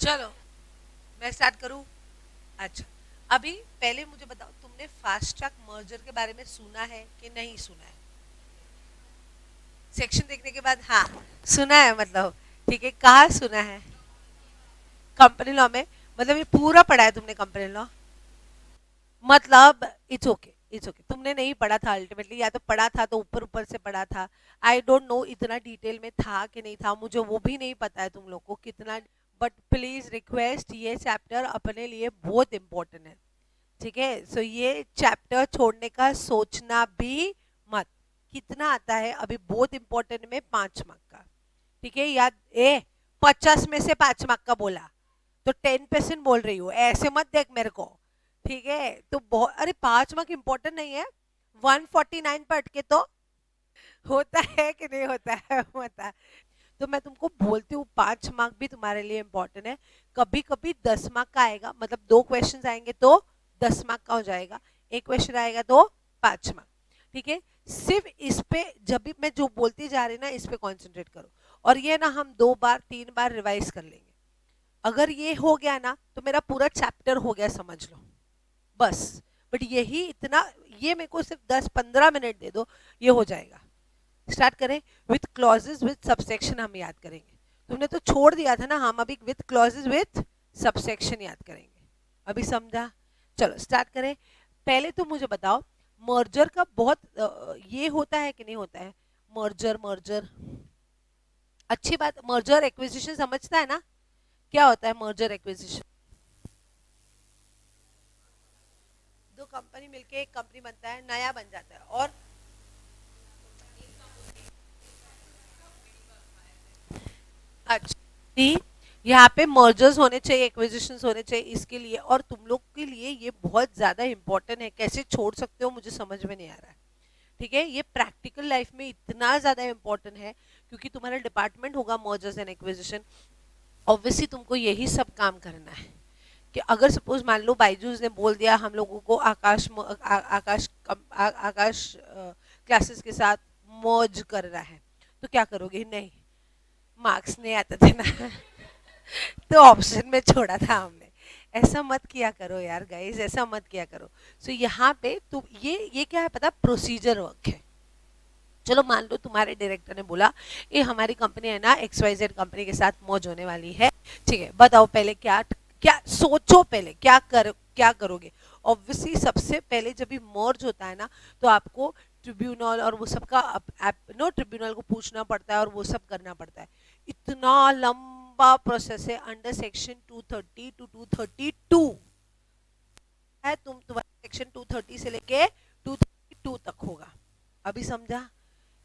चलो मैं स्टार्ट करूं। अच्छा, अभी पहले मुझे बताओ, तुमने फास्ट ट्रैक मर्जर के बारे में सुना है कि नहीं सुना है? सेक्शन देखने के बाद हाँ सुना है मतलब, ठीक है, कहाँ सुना है? कंपनी लॉ में? मतलब ये पूरा पढ़ा है तुमने कंपनी लॉ? मतलब इट्स ओके, इट्स ओके, तुमने नहीं पढ़ा था अल्टीमेटली, या तो पढ़ा था तो ऊपर ऊपर से पढ़ा था। आई डोंट नो इतना डिटेल में था कि नहीं था, मुझे वो भी नहीं पता है तुम लोग को कितना। बट प्लीज रिक्वेस्ट, ये चैप्टर अपने लिए बहुत इंपॉर्टेंट है, ठीक है? सो ये चैप्टर छोड़ने का सोचना भी मत। कितना आता है अभी बहुत इंपॉर्टेंट में? 5 मार्क का, ठीक है? याद ए 50 में से 5 मार्क का बोला तो 10% बोल रही हूँ, ऐसे मत देख मेरे को, ठीक है? तो बहुत, अरे 5 मार्क इंपॉर्टेंट नहीं है? 149 पर अटके तो होता है कि नहीं होता है बता। तो मैं तुमको बोलती हूँ 5 मार्क भी तुम्हारे लिए इंपॉर्टेंट है। कभी कभी 10 मार्क का आएगा, मतलब 2 क्वेश्चन आएंगे तो 10 मार्क का हो जाएगा, एक क्वेश्चन आएगा तो 5 मार्क, ठीक है? सिर्फ इस पे जब भी मैं जो बोलती जा रही ना, इस पे कॉन्सेंट्रेट करो। और ये ना हम 2 बार 3 बार रिवाइज कर लेंगे। अगर ये हो गया ना तो मेरा पूरा चैप्टर हो गया, समझ लो, बस। बट यही इतना, ये मेरे को सिर्फ 10-15 मिनट दे दो, ये हो जाएगा। स्टार्ट करें। विथ क्लॉजेस विथ सबसेक्शन हम याद करेंगे। तुमने तो छोड़ दिया था ना, हम अभी विथ क्लॉजेस विथ सबसेक्शन याद करेंगे। अभी समझा? चलो स्टार्ट करें। पहले तो मुझे बताओ, मर्जर का बहुत ये होता है कि नहीं होता है? मर्जर, मर्जर अच्छी बात, मर्जर एक्विजिशन समझता है ना? क्या होता है मर्जर एक्विजिशन? दो कंपनी मिलके एक कंपनी बनता है, नया बन जाता है। और अच्छा जी, यहाँ पे मर्जर्स होने चाहिए, एक्विजिशंस होने चाहिए इसके लिए, और तुम लोग के लिए ये बहुत ज्यादा इंपॉर्टेंट है। कैसे छोड़ सकते हो मुझे समझ में नहीं आ रहा है, ठीक है? ये प्रैक्टिकल लाइफ में इतना ज्यादा इंपॉर्टेंट है, क्योंकि तुम्हारा डिपार्टमेंट होगा मर्जर्स एंड एक्विजिशन। ऑब्वियसली तुमको यही सब काम करना है। कि अगर सपोज मान लो बायजूस ने बोल दिया हम लोगों को आकाश क्लासेस के साथ मर्ज कर रहा है, तो क्या करोगे? नहीं, मार्क्स नहीं आते थे ना तो ऑप्शन में छोड़ा था हमने। ऐसा मत किया करो यार गाइस, ऐसा मत किया करो। सो यहाँ पे तुम ये क्या है पता? प्रोसीजर वर्क है। चलो मान लो तुम्हारे डायरेक्टर ने बोला ये हमारी कंपनी है ना XYZ कंपनी के साथ मौज होने वाली है, ठीक है? बताओ पहले क्या क्या सोचो, पहले क्या करोगे? ऑब्वियसली सबसे पहले जब भी मर्ज होता है ना, तो आपको ट्रिब्यूनल और वो सबका नो ट्रिब्यूनल को पूछना पड़ता है और वो सब करना पड़ता है। इतना लंबा प्रोसेस है अंडर सेक्शन 230 टू 232 है। तुम्हारा सेक्शन 230 से लेके 232 तक होगा। अभी समझा?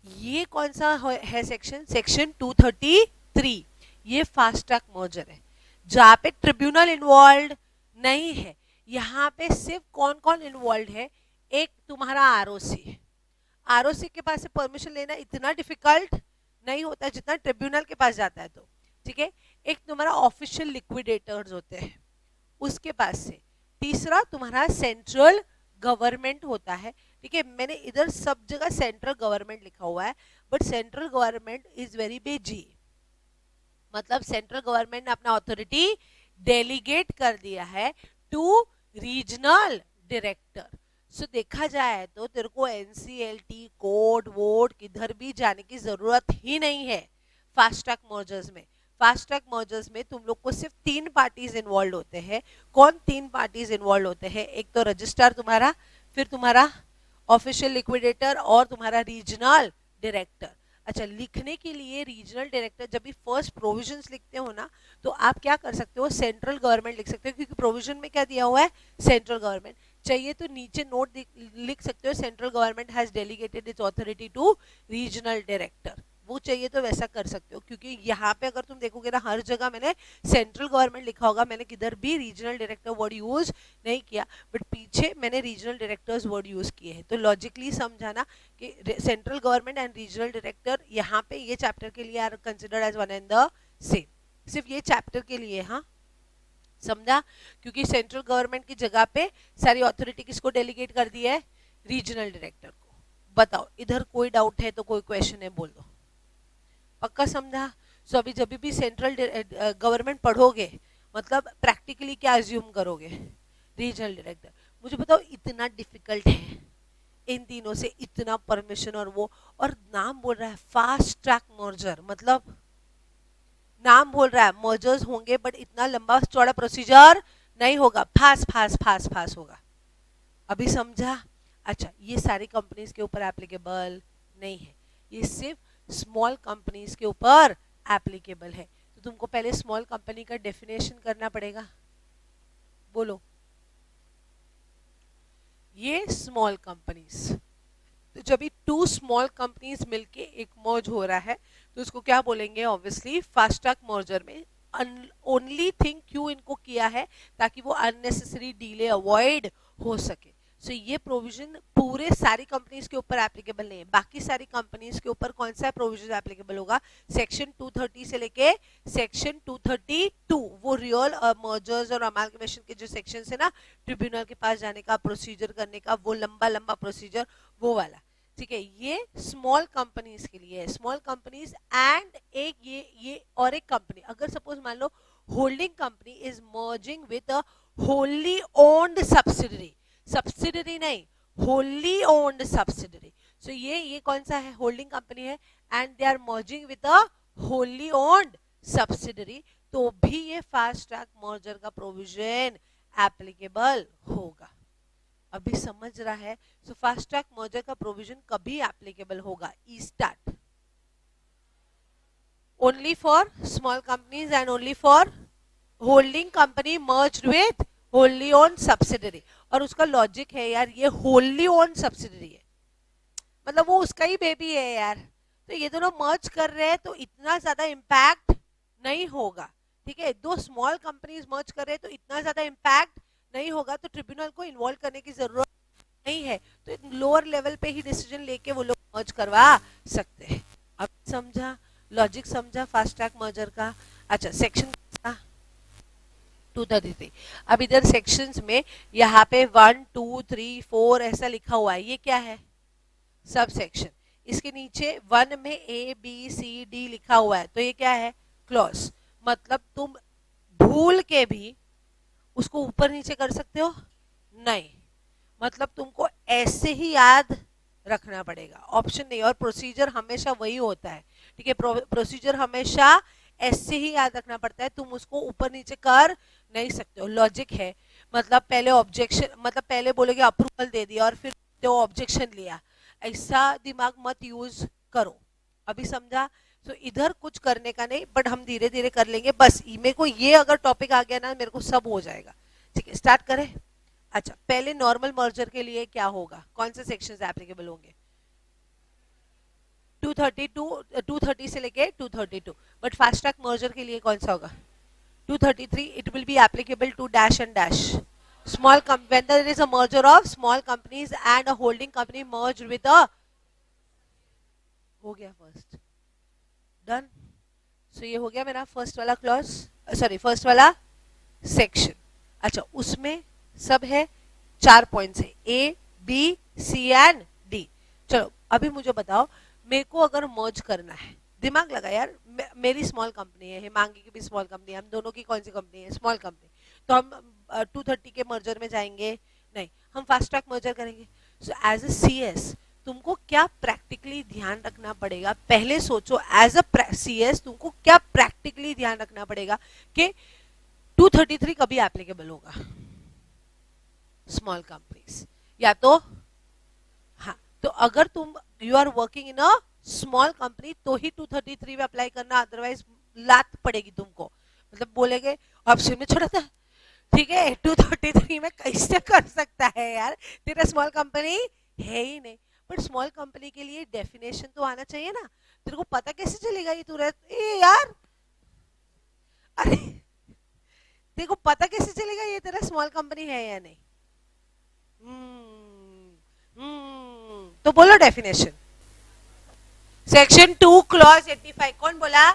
ये कौन सा है सेक्शन? सेक्शन 233। ये फास्ट ट्रैक मर्जर है, जहाँ पे ट्रिब्यूनल इन्वॉल्व नहीं है। यहाँ पे सिर्फ कौन कौन इन्वॉल्व है? एक तुम्हारा आरओसी है। आरओसी के पास से परमिशन लेना इतना डिफिकल्ट नहीं होता जितना ट्रिब्यूनल के पास जाता है, तो ठीक है। एक तुम्हारा ऑफिशियल लिक्विडेटर्स होते हैं, उसके पास से। तीसरा तुम्हारा सेंट्रल गवर्नमेंट होता है, ठीक है? मैंने इधर सब जगह सेंट्रल गवर्नमेंट लिखा हुआ है, but central government is very busy. मतलब सेंट्रल गवर्नमेंट ने अपना अथॉरिटी डेलीगेट कर दिया है टू रीजनल डायरेक्टर। सो देखा जाए तो तेरे को एनसीएलटी कोड वोड किधर भी जाने की जरूरत ही नहीं है फास्ट ट्रैक मर्जर्स में। फास्ट ट्रैक मर्जर्स में तुम लोग को सिर्फ 3 पार्टीज इन्वॉल्व होते हैं। कौन 3 पार्टीज इन्वॉल्व होते हैं? एक तो रजिस्ट्रार तुम्हारा, फिर तुम्हारा ऑफिशियल लिक्विडेटर, और तुम्हारा रीजनल डायरेक्टर। अच्छा, लिखने के लिए रीजनल डायरेक्टर जब भी फर्स्ट प्रोविजंस लिखते हो ना, तो आप क्या कर सकते हो? सेंट्रल गवर्नमेंट लिख सकते हो, क्योंकि प्रोविजन में क्या दिया हुआ है? Central government. चाहिए तो नीचे नोट लिख सकते हो, central government has delegated its authority to regional director. वो चाहिए तो वैसा कर सकते हो, क्योंकि यहाँ पे अगर तुम देखोगे ना, हर जगह मैंने सेंट्रल गवर्नमेंट लिखा होगा, मैंने किधर भी रीजनल डायरेक्टर वर्ड यूज नहीं किया, बट पीछे मैंने रीजनल डायरेक्टर्स वर्ड यूज किए हैं। तो लॉजिकली समझाना कि central government and regional director यहाँ पे ये चैप्टर के लिए are considered as one and the same. सिर्फ ये चैप्टर के लिए, हाँ समझा? क्योंकि सेंट्रल गवर्नमेंट की जगह पे सारी अथॉरिटी किसको डेलीगेट कर दी है? रीजनल डायरेक्टर को। बताओ इधर कोई डाउट है तो, कोई क्वेश्चन है बोल दो। पक्का समझा? सो अभी जब भी सेंट्रल गवर्नमेंट पढ़ोगे, मतलब प्रैक्टिकली क्या अज्यूम करोगे? Regional director. मुझे बताओ इतना डिफिकल्ट है इन तीनों से इतना परमिशन और वो, और नाम बोल रहा है फास्ट ट्रैक मर्जर, मतलब नाम बोल रहा है मर्जर्स होंगे बट इतना लंबा चौड़ा प्रोसीजर नहीं होगा, फास्ट फास्ट फास्ट फास्ट होगा। अभी समझा? अच्छा, ये सारी कंपनीज के ऊपर एप्लीकेबल नहीं है, ये सिर्फ स्मॉल कंपनीज के ऊपर एप्लीकेबल है। तो तुमको पहले स्मॉल कंपनी का डेफिनेशन करना पड़ेगा। बोलो, ये स्मॉल कंपनीज, तो जब भी टू स्मॉल कंपनीज मिलके एक मर्ज हो रहा है तो उसको क्या बोलेंगे? ऑब्वियसली फास्ट ट्रैक मर्जर में ओनली थिंग क्यों इनको किया है, ताकि वो अननेसेसरी डीले अवॉइड हो सके। सो ये प्रोविजन पूरे सारी कंपनीज के ऊपर एप्लीकेबल नहीं है। बाकी सारी कंपनीज के ऊपर कौन सा प्रोविजन एप्लीकेबल होगा? सेक्शन 230 से लेके सेक्शन 232, वो रियल मर्जर्स और अमालगमेशन के जो सेक्शन है ना, ट्रिब्यूनल के पास जाने का, प्रोसीजर करने का, वो लंबा लंबा प्रोसीजर, वो वाला। ठीक है, ये स्मॉल कंपनीज के लिए है, स्मॉल कंपनीज एंड एक ये और एक कंपनी, अगर सपोज मान लो holding company is merging with a wholly owned subsidiary, subsidiary नहीं, होली ओन्ड सब्सिडरी। सो ये कौन सा है? होल्डिंग कंपनी है and they are merging with a wholly owned subsidiary, तो भी ये फास्ट ट्रैक मर्जर का प्रोविजन एप्लीकेबल होगा। अभी समझ रहा है? सो फास्ट ट्रैक मर्जर का प्रोविजन कभी एप्लीकेबल होगा? ई start only for small companies and only for holding company merged with Holi own subsidiary. और उसका लॉजिक है यार, ये होली ओन सब्सिडरी है, मतलब वो उसका ही बेबी है यार, तो ये दोनों मर्ज कर रहे हैं तो इतना ज्यादा इम्पैक्ट नहीं होगा। ठीक है, दो स्मॉल कंपनीज मर्ज कर रहे हैं तो इतना ज्यादा इम्पैक्ट नहीं होगा, तो ट्रिब्यूनल को इन्वॉल्व करने की जरूरत नहीं है, तो लोअर लेवल पे ही डिसीजन लेके वो लोग मर्ज करवा सकते हैं। अब समझा? लॉजिक समझा फास्ट ट्रैक मर्जर का? अच्छा, सेक्शन 233। अब इधर सेक्शंस में यहाँ पे 1 2 3 4 ऐसा लिखा हुआ है, ये क्या है? Sub section. इसके नीचे 1 में ए बी सी डी लिखा हुआ है, तो ये क्या है? क्लॉज। मतलब तुम भूल के भी उसको ऊपर नीचे कर सकते हो? नहीं, मतलब तुमको ऐसे ही याद रखना पड़ेगा, ऑप्शन नहीं। और प्रोसीजर हमेशा वही होता है, ठीक है, प्रोसीजर हमेशा ऐसे ही याद रखना पड़ता है, तुम उसको ऊपर नीचे कर नहीं सकते हो। लॉजिक है, मतलब पहले ऑब्जेक्शन, मतलब पहले बोलोगे अप्रूवल दे दिया और फिर तो ऑब्जेक्शन लिया, ऐसा दिमाग मत यूज करो। अभी समझा? तो इधर कुछ करने का नहीं, बट हम धीरे धीरे कर लेंगे, बस मेरे को ये अगर टॉपिक आ गया ना, मेरे को सब हो जाएगा। ठीक है, स्टार्ट करें? अच्छा, पहले नॉर्मल मर्जर के लिए क्या होगा? कौन से सेक्शंस एप्लीकेबल होंगे? 232, 230 से लेके 232। बट फास्ट ट्रैक मर्जर के लिए कौन सा होगा? 233, it will be applicable to dash and dash small when there is a merger of small companies and a holding company merged with a, हो गया फर्स्ट, डन। सो ये हो गया मेरा फर्स्ट वाला क्लॉज, सॉरी फर्स्ट वाला सेक्शन। अच्छा, उसमें सब है 4 पॉइंट्स है, A B C and D. चलो अभी मुझे बताओ, मेरे को अगर मर्ज करना है, दिमाग लगा यार, मेरी स्मॉल कंपनी है, हिमांगी की भी स्मॉल कंपनी है, हम दोनों की कौन सी कंपनी है? Small company. तो हम 230 के मर्जर में जाएंगे नहीं, हम फास्ट ट्रैक मर्जर करेंगे। सो एज ए सीएस तुमको क्या प्रैक्टिकली ध्यान रखना पड़ेगा? पहले सोचो, एज अ सीएस तुमको क्या प्रैक्टिकली ध्यान रखना पड़ेगा कि 233 कभी एप्लीकेबल होगा स्मॉल कंपनीज, या तो हाँ, तो अगर तुम you are working in a small company तो ही 233 में अप्लाई करना, अदरवाइज लात पड़ेगी तुमको, मतलब बोलेंगे ऑप्शन में छोड़ा था। ठीक है, 233 में कैसे कर सकता है यार, तेरा स्मॉल कंपनी है ही नहीं। बट स्मॉल कंपनी के लिए डेफिनेशन तो आना चाहिए ना, तेरे को पता कैसे चलेगा ये तू ए यार, अरे तेरे को पता कैसे चलेगा ये तेरा स्मॉल कंपनी है या नहीं? तो बोलो डेफिनेशन। सेक्शन 2 क्लॉज 85, कौन बोला?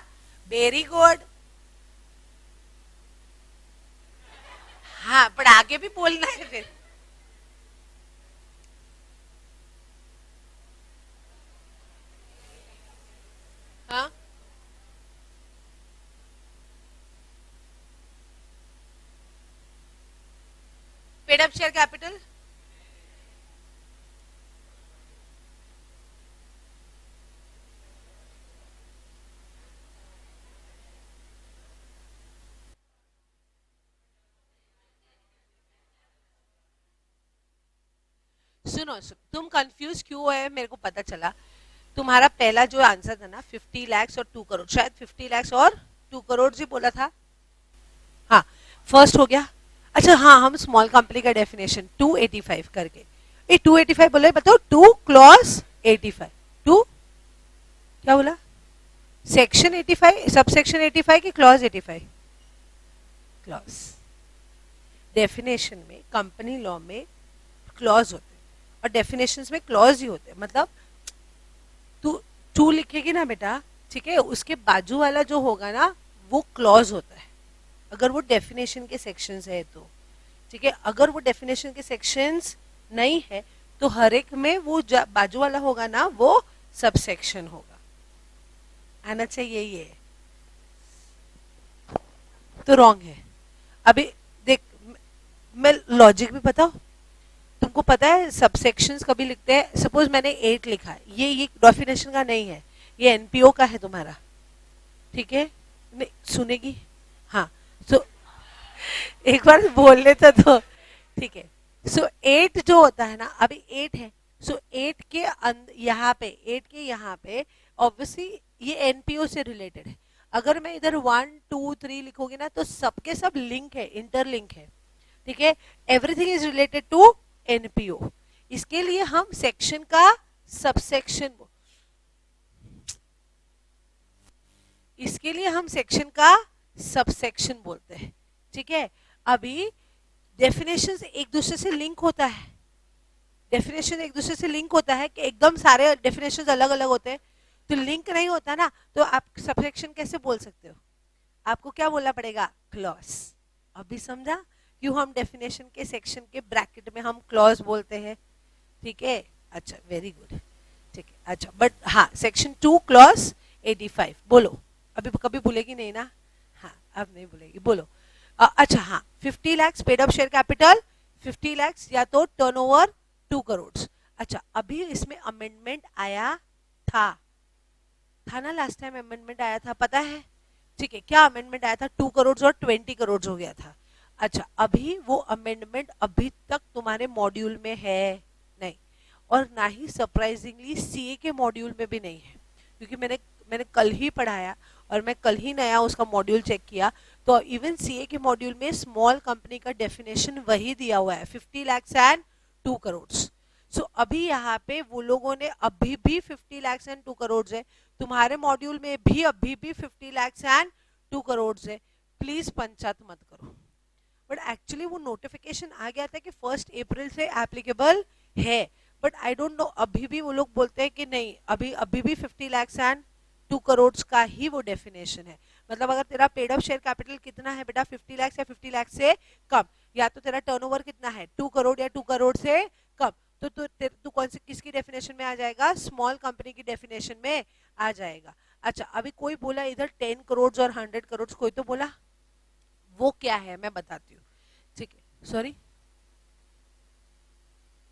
Very good. हाँ, पर आगे भी बोलना है फिर। हाँ, पेड अप शेयर कैपिटल, सुनो तुम कंफ्यूज क्यों है मेरे को पता चला। तुम्हारा पहला जो आंसर था ना 50 लाख और 2 करोड़, शायद 50 लाख और 2 करोड़ ही बोला था। हाँ, फर्स्ट हो गया। अच्छा हाँ, हम स्मॉल कंपनी का डेफिनेशन 285 करके, ये 285 बोले, बताओ 2 क्लॉज 85, 2 क्या बोला, सेक्शन 85, सब सेक्शन 85 की क्लॉज 85, क्लॉज। डेफिनेशन में, कंपनी लॉ में क्लॉज होते हैं और डेफिनेशंस में क्लॉज ही होते हैं। मतलब तू 2 लिखेगी ना बेटा, ठीक है, उसके बाजू वाला जो होगा ना वो क्लॉज होता है, अगर वो डेफिनेशन के सेक्शंस है तो, ठीक है। अगर वो डेफिनेशन के सेक्शंस नहीं है तो हर एक में वो बाजू वाला होगा ना वो सब सेक्शन होगा, आना चाहिए ये, तो रॉन्ग है। अभी देख, मैं लॉजिक भी बताऊं तुमको, पता है सब सेक्शंस कभी लिखते हैं, सपोज मैंने 8 लिखा है, ये डेफिनेशन का नहीं है, ये एनपीओ का है तुम्हारा, ठीक है, नहीं सुनेगी, हाँ। सो एक बार बोल लेता तो ठीक है। सो 8 जो होता है ना, अभी 8 है, सो 8 के यहाँ पे, 8 के यहाँ पे ऑब्वियसली ये एनपीओ से रिलेटेड है। अगर मैं इधर 1 2 3 लिखोगी ना तो सबके सब लिंक है, इंटरलिंक है, ठीक है, everything is related to NPO. इसके लिए हम सेक्शन का सबसेक्शन, इसके लिए हम सेक्शन का सबसेक्शन बोलते हैं, ठीक है। अभी डेफिनेशन एक दूसरे से लिंक होता है, डेफिनेशन एक दूसरे से लिंक होता है कि एकदम सारे डेफिनेशन अलग अलग होते हैं, तो लिंक नहीं होता ना, तो आप सबसेक्शन कैसे बोल सकते हो, आपको क्या बोलना पड़ेगा, क्लॉज। अभी समझा क्यों हम डेफिनेशन के सेक्शन के ब्रैकेट में हम क्लॉज बोलते हैं, ठीक है। अच्छा वेरी गुड, ठीक है। अच्छा बट हाँ, सेक्शन 2 क्लॉज 85 बोलो, अभी कभी भूलेगी नहीं ना, हाँ अब नहीं भूलेगी, बोलो। अच्छा हाँ, 50 lakh paid up share capital, 50 lakh या तो टर्नओवर 2 करोड़। अच्छा अभी इसमें अमेंडमेंट आया था ना, लास्ट टाइम अमेंडमेंट आया था, पता है, ठीक है। क्या अमेंडमेंट आया था, 2 करोड़ और 20 करोड़ हो गया था। अच्छा अभी वो अमेंडमेंट अभी तक तुम्हारे मॉड्यूल में है नहीं, और ना ही सरप्राइजिंगली सीए के मॉड्यूल में भी नहीं है, क्योंकि मैंने कल ही पढ़ाया और मैं कल ही नया उसका मॉड्यूल चेक किया, तो इवन सीए के मॉड्यूल में स्मॉल कंपनी का डेफिनेशन वही दिया हुआ है, 50 लाख एंड 2 करोड़। सो अभी यहाँ पे वो लोगों ने अभी भी 50 लाख एंड 2 करोड़ है, तुम्हारे मॉड्यूल में भी अभी भी 50 लाख एंड 2 करोड़ है, प्लीज पंचायत मत करो। बट एक्चुअली वो नोटिफिकेशन आ गया था कि 1 अप्रैल से एप्लीकेबल है, बट आई डोंट नो, अभी भी वो लोग बोलते हैं कि नहीं, अभी अभी भी 50 लाख एंड 2 करोड़ का ही वो डेफिनेशन है। मतलब अगर तेरा पेड अप शेयर कैपिटल कितना है बेटा, 50 लाख या 50 लाख से कम, या तो तेरा टर्नओवर कितना है 2 करोड़ या 2 करोड़ से कम, तो तू कौन सी किसकी डेफिनेशन में आ जाएगा, स्मॉल कंपनी की डेफिनेशन में आ जाएगा। अच्छा अभी कोई बोला इधर 10 करोड़ और 100 करोड़, कोई तो बोला, वो क्या है मैं बताती हूँ, ठीक है। सॉरी,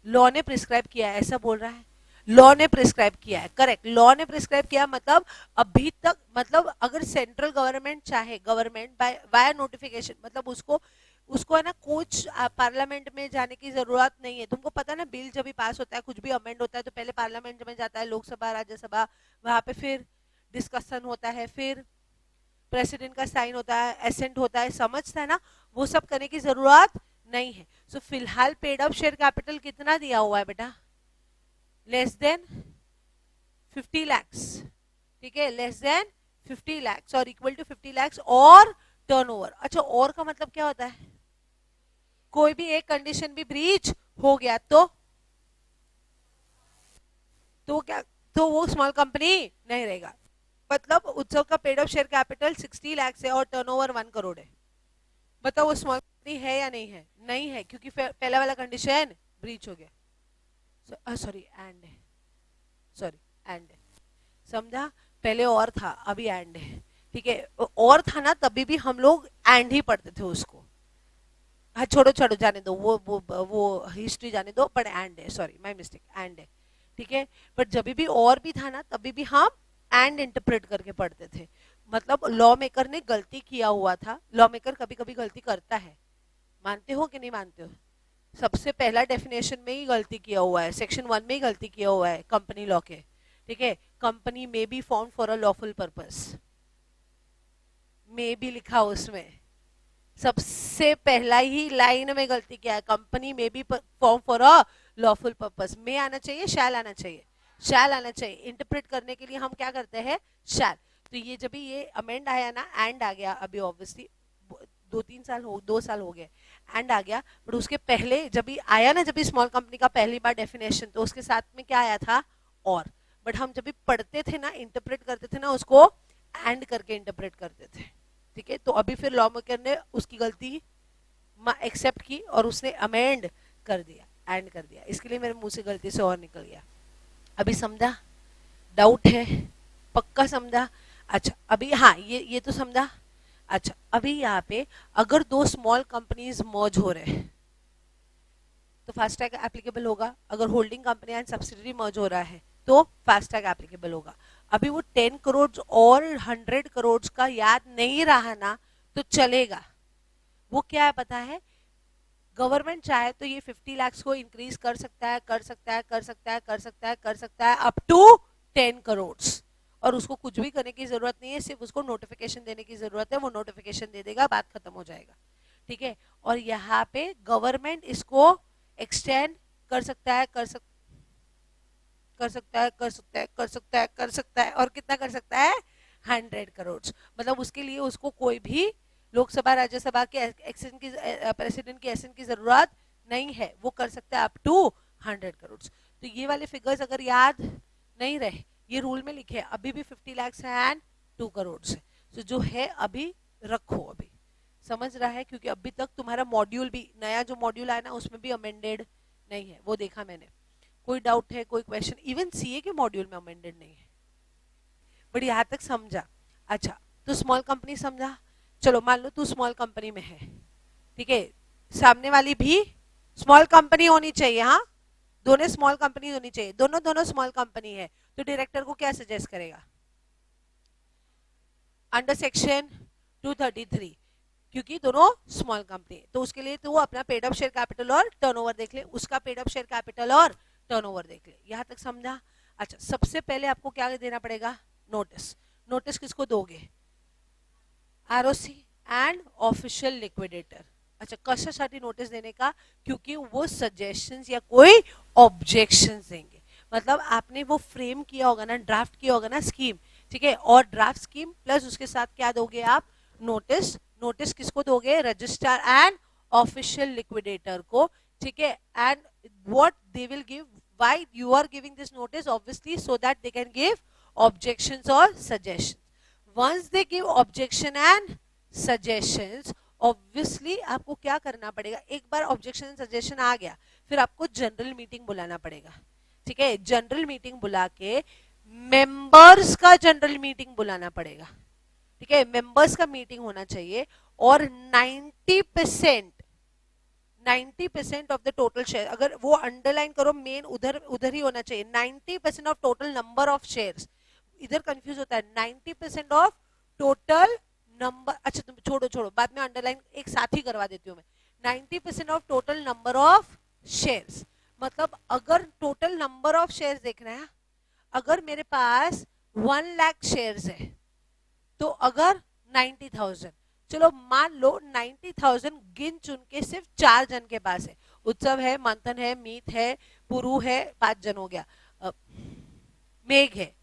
लॉ ने प्रिस्क्राइब किया है ऐसा बोल रहा है, लॉ ने प्रिस्क्राइब किया है, करेक्ट, लॉ ने प्रिस्क्राइब किया, मतलब अभी तक, मतलब अगर सेंट्रल गवर्नमेंट चाहे, गवर्नमेंट बाय वाया नोटिफिकेशन, मतलब उसको उसको है ना कुछ पार्लियामेंट में जाने की जरूरत नहीं है। तुमको पता है ना, बिल जब भी पास होता है, कुछ भी अमेंड होता है, तो पहले पार्लियामेंट में जाता है, लोकसभा राज्यसभा, वहां पे फिर डिस्कशन होता है, फिर प्रेसिडेंट का साइन होता है, एसेंट होता है, समझता है ना, वो सब करने की जरूरत नहीं है। सो फिलहाल पेड अप शेयर कैपिटल कितना दिया हुआ है बेटा, लेस देन 50 lakhs, ठीक है, लेस देन 50 lakhs और इक्वल टू 50 lakhs और टर्नओवर। अच्छा और का मतलब क्या होता है, कोई भी एक कंडीशन भी ब्रीच हो गया तो क्या, तो वो स्मॉल कंपनी नहीं रहेगा। मतलब उत्सव का paid up share capital 60 lakh है और टर्नओवर 1 करोड़ है, बताओ वो स्मॉल कंपनी है या नहीं है, नहीं है, क्योंकि पहला वाला कंडीशन ब्रीच हो गया, सॉरी एंड है, सॉरी एंड है, समझा, पहले और था अभी एंड है, ठीक है। और था ना तभी भी हम लोग एंड ही पढ़ते थे उसको, हाँ छोड़ो छोड़ो जाने दो, वो हिस्ट्री जाने दो, बट एंड है, सॉरी माय मिस्टेक, एंड है, ठीक है। बट जब भी और भी था ना, तभी भी हम एंड इंटरप्रेट करके पढ़ते थे। मतलब लॉ मेकर ने गलती किया हुआ था, लॉ मेकर कभी कभी गलती करता है, मानते हो कि नहीं मानते हो? सबसे पहला डेफिनेशन में ही गलती किया हुआ है, सेक्शन 1 में ही गलती किया हुआ है कंपनी लॉ के, ठीक है। कंपनी में be form for a lawful purpose, में भी लिखा उसमें, सबसे पहला ही लाइन में गलती किया है, कंपनी में be form for a lawful purpose. में आना चाहिए, शैल आना चाहिए, शैल आना चाहिए। इंटरप्रेट करने के लिए हम क्या करते हैं, शैल। तो ये जब भी ये अमेंड आया ना, एंड आ गया, अभी ऑब्वियसली 2 साल हो गए, एंड आ गया। बट उसके पहले जब भी आया ना, जब भी स्मॉल कंपनी का पहली बार डेफिनेशन, तो उसके साथ में क्या आया था, और। बट हम जब भी पढ़ते थे ना, इंटरप्रेट करते थे ना, उसको एंड करके इंटरप्रेट करते थे, ठीक है। तो अभी फिर लॉ मेकर ने उसकी गलती एक्सेप्ट की और उसने अमेंड कर दिया, एंड कर दिया, इसके लिए मेरे मुंह से गलती से और निकल गया। अभी समझा? डाउट है? पक्का समझा? अच्छा अभी, हाँ ये तो समझा। अच्छा अभी यहाँ पे अगर दो स्मॉल कंपनीज मर्ज हो रहे हैं तो फास्ट टैग एप्लीकेबल होगा। अगर होल्डिंग कंपनी एंड सब्सिडरी मर्ज हो रहा है तो फास्ट टैग एप्लीकेबल होगा। अभी वो 10 करोड़ और 100 करोड़ का याद नहीं रहा ना, तो चलेगा। वो क्या है पता है, गवर्नमेंट चाहे तो ये 50 लाख को इंक्रीज कर सकता है, कर सकता है, कर सकता है, कर सकता है, कर सकता है, अप टू 10 करोड़। और उसको कुछ भी करने की जरूरत नहीं है, सिर्फ उसको नोटिफिकेशन देने की जरूरत है, वो नोटिफिकेशन दे देगा, बात खत्म हो जाएगा, ठीक है। और यहाँ पे गवर्नमेंट इसको एक्सटेंड कर सकता है, कर सकता है, कर सकता है, कर सकता है, कर सकता है, और कितना कर सकता है, 100 करोड़। मतलब उसके लिए उसको कोई भी लोकसभा राज्यसभा के एक्शन की, प्रेसिडेंट की एक्शन की जरूरत नहीं है, वो कर सकता है अप टू 100 करोड़। तो ये वाले फिगर्स अगर याद नहीं रहे, ये रूल में लिखे अभी भी 50 लाख एंड 2 करोड़ है, तो जो है अभी रखो, अभी समझ रहा है, क्योंकि अभी तक तुम्हारा मॉड्यूल भी, नया जो मॉड्यूल आया ना, उसमें भी अमेंडेड नहीं है, वो देखा मैंने। कोई डाउट है, कोई क्वेश्चन? इवन सीए के मॉड्यूल में अमेंडेड नहीं है, बट यहाँ तक समझा? अच्छा तो स्मॉल कंपनी समझा। चलो मान लो तू स्मॉल कंपनी में है, ठीक है, सामने वाली भी स्मॉल कंपनी होनी चाहिए, हाँ दोनों स्मॉल कंपनी होनी चाहिए, दोनों दोनों स्मॉल कंपनी है, तो डायरेक्टर को क्या सजेस्ट करेगा, अंडर सेक्शन 233, क्योंकि दोनों स्मॉल कंपनी, तो उसके लिए तो वो अपना पेड अप शेयर कैपिटल और टर्नओवर देख ले, उसका पेड अप शेयर कैपिटल और टर्नओवर देख ले। यहां तक समझा? अच्छा सबसे पहले आपको क्या देना पड़ेगा, नोटिस। नोटिस किसको दोगे, आरओसी एंड ऑफिशियल लिक्विडेटर। अच्छा कशासाठी नोटिस देने का, क्योंकि वो सजेशंस या कोई ऑब्जेक्शंस देंगे। मतलब आपने वो फ्रेम किया होगा ना, ड्राफ्ट किया होगा ना स्कीम, ठीक है, और ड्राफ्ट स्कीम प्लस उसके साथ क्या दोगे आप, नोटिस। नोटिस किसको दोगे, रजिस्ट्रार एंड ऑफिशियल लिक्विडेटर को, ठीक है। And what they will give, why you are giving this notice, obviously so that they can give objections और suggestions. once they give objection and suggestions, obviously आपको क्या करना पड़ेगा, एक बार ऑब्जेक्शन सजेशन आ गया, फिर आपको जनरल मीटिंग बुलाना पड़ेगा, ठीक है। जनरल मीटिंग बुला के मेंबर्स का जनरल मीटिंग बुलाना पड़ेगा, ठीक है, मेंबर्स का मीटिंग होना चाहिए। और 90% ऑफ द टोटल शेयर, अगर वो अंडरलाइन करो, मेन उधर उधर ही होना चाहिए, 90% of total number of shares. इधर कंफ्यूज होता है, 90% ऑफ टोटल नंबर, अच्छा तुम छोड़ो छोड़ो, बाद में अंडरलाइन एक साथ ही करवा देती हूँ मैं। 90% of total number of shares, मतलब अगर टोटल नंबर ऑफ शेयर्स देखना है, अगर मेरे पास 1 लाख शेयर्स है, तो अगर 90,000, चलो मान लो 90,000 गिन चुन के सिर्फ 4 जन के पास है, उत्सव है, मंथन है, मीत है, पुरु है, 5 जन हो गया, मेघ है,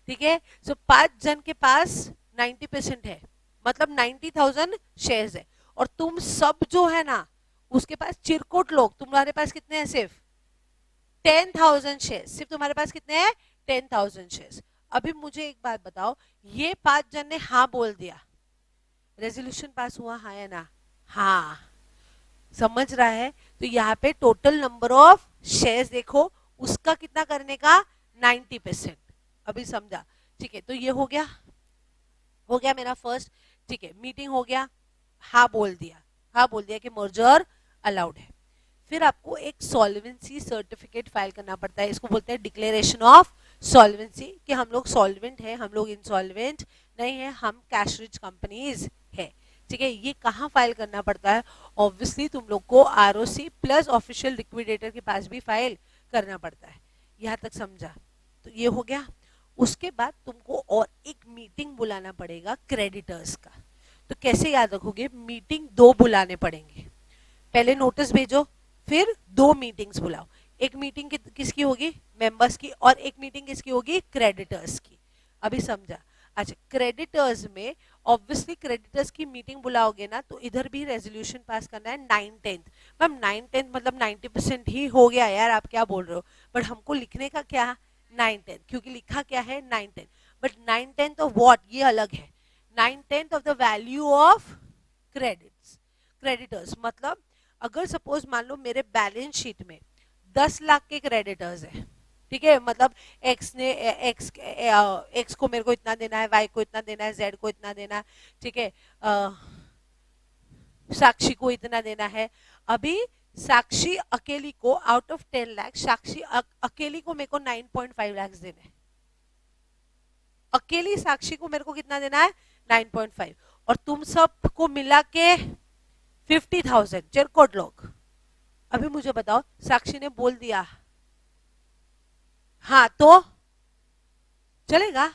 ठीक है। सो 5 जन के पास 90% है, मतलब 90,000 शेयर्स है। और तुम सब जो है ना, उसके पास चिरकुट लोग, तुम्हारे पास कितने हैं, सिर्फ 10,000 शेयर्स, सिर्फ तुम्हारे पास कितने हैं, 10,000 शेयर्स। अभी मुझे एक बात बताओ, ये 5 जन ने हाँ बोल दिया, रेजोल्यूशन पास हुआ, हाँ या ना, हाँ, समझ रहा है। तो यहाँ पे टोटल नंबर ऑफ शेयर्स देखो, उसका कितना करने का, 90%। अभी समझा, ठीक है। तो ये हो गया मेरा फर्स्ट, ठीक है, मीटिंग हो गया, हाँ बोल दिया, हाँ बोल दिया कि मर्जर अलाउड है। फिर आपको एक सॉल्वेंसी सर्टिफिकेट फाइल करना पड़ता है, इसको बोलते हैं डिक्लेरेशन ऑफ सॉल्वेंसी, कि हम लोग सॉल्वेंट है, हम लोग इंसॉल्वेंट नहीं है, हम कैश रिच कंपनीज है। ठीक है, ये कहाँ फाइल करना पड़ता है? ऑब्वियसली तुम लोग को आरओसी प्लस ऑफिशियल लिक्विडेटर के पास भी फाइल करना पड़ता है। यहाँ तक समझा? तो ये हो गया। उसके बाद तुमको और एक मीटिंग बुलाना पड़ेगा क्रेडिटर्स का। तो कैसे याद रखोगे? मीटिंग 2 बुलाने पड़ेंगे। पहले नोटिस भेजो, फिर 2 मीटिंग्स बुलाओ। एक मीटिंग किसकी होगी? मेंबर्स की, और एक मीटिंग किसकी होगी? क्रेडिटर्स की। अभी समझा? अच्छा, क्रेडिटर्स में ऑब्वियसली क्रेडिटर्स की मीटिंग बुलाओगे ना, तो इधर भी रेजोल्यूशन पास करना है 9/10। मैम 9/10 मतलब 90% ही हो गया यार, आप क्या बोल रहे हो? बट हमको लिखने का क्या? 9/10, क्योंकि लिखा क्या है? 9/10। बट 9/10 ऑफ व्हाट, ये अलग है। 9/10 of the value of creditors मतलब अगर सपोज मान लो मेरे बैलेंस शीट में 10 लाख के क्रेडिटर्स है, ठीक है, मतलब एक्स को मेरे को इतना देना है, वाई को इतना देना है, जेड को इतना देना है, ठीक है, साक्षी को इतना देना है। अभी साक्षी अकेली को आउट ऑफ 10 लाख, साक्षी अकेली को मेरे को 9.5 लाख देना है। अकेली साक्षी को मेरे को कितना देना है? 9.5। और तुम सबको मिला के 50,000। चिरकोट लोग अभी मुझे बताओ, साक्षी ने बोल दिया हाँ तो चलेगा,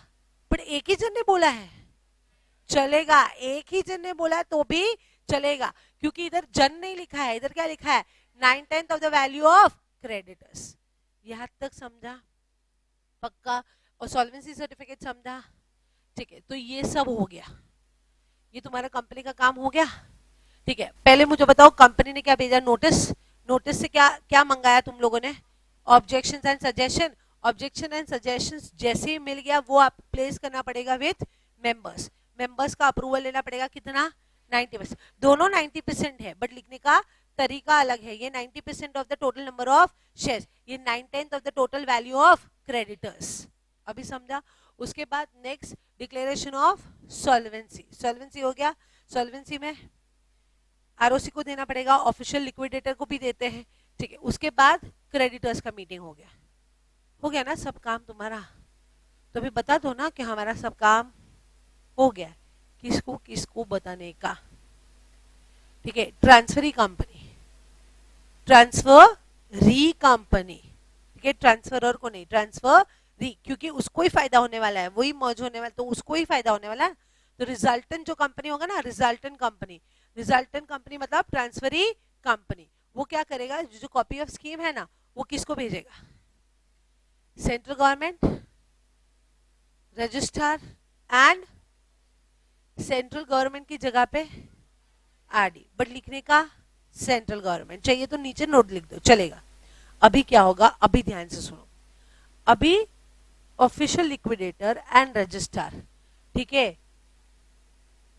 पर एक ही जन ने बोला है, चलेगा। एक ही जन ने बोला है तो भी चलेगा, क्योंकि इधर जन नहीं लिखा है, इधर क्या लिखा है? 9/10 of the value of creditors. यहां तक समझा? पक्का? और सॉल्वेंसी सर्टिफिकेट समझा? ठीक है, तो ये सब हो गया, ये तुम्हारा कंपनी का काम हो गया। ठीक है, पहले मुझे बताओ कंपनी ने क्या भेजा? नोटिस। नोटिस से क्या क्या मंगाया तुम लोगों ने? Objections and suggestion. Objection and suggestions जैसे ही मिल गया वो आप प्लेस करना पड़ेगा विथ मेंबर्स। मेंबर्स का अप्रूवल लेना पड़ेगा। कितना? 90%। दोनों 90% है, बट लिखने का तरीका अलग है। ये 90% of the total number of shares, ये 9/10 of the total value of creditors. अभी समझा? उसके बाद next declaration of solvency. Solvency हो गया। सॉल्वेंसी में आरओसी को देना पड़ेगा, ऑफिशियल लिक्विडेटर को भी देते हैं। ठीक है, उसके बाद क्रेडिटर्स का मीटिंग हो गया। हो गया ना सब काम तुम्हारा? तो अभी बता दो ना कि हमारा सब काम हो गया। किसको किसको बताने का? ठीक है, ट्रांसफरी कंपनी, ट्रांसफरी कंपनी, ठीक है, ट्रांसफरर को नहीं, ट्रांसफरी, क्योंकि उसको ही फायदा होने वाला है, वही मर्ज होने वाला, तो उसको ही फायदा होने वाला है। तो रिजल्टेंट जो कंपनी होगा ना, रिजल्टेंट कंपनी, रिजल्टेंट कंपनी मतलब ट्रांसफरी कंपनी, वो क्या करेगा? जो कॉपी ऑफ स्कीम है ना, वो किसको भेजेगा? Central government, registrar and central government की जगह पे आरडी, बट लिखने का सेंट्रल गवर्नमेंट चाहिए तो नीचे नोट लिख दो, चलेगा। अभी क्या होगा? अभी ध्यान से सुनो। अभी ऑफिशियल लिक्विडेटर एंड रजिस्ट्रार, ठीक है,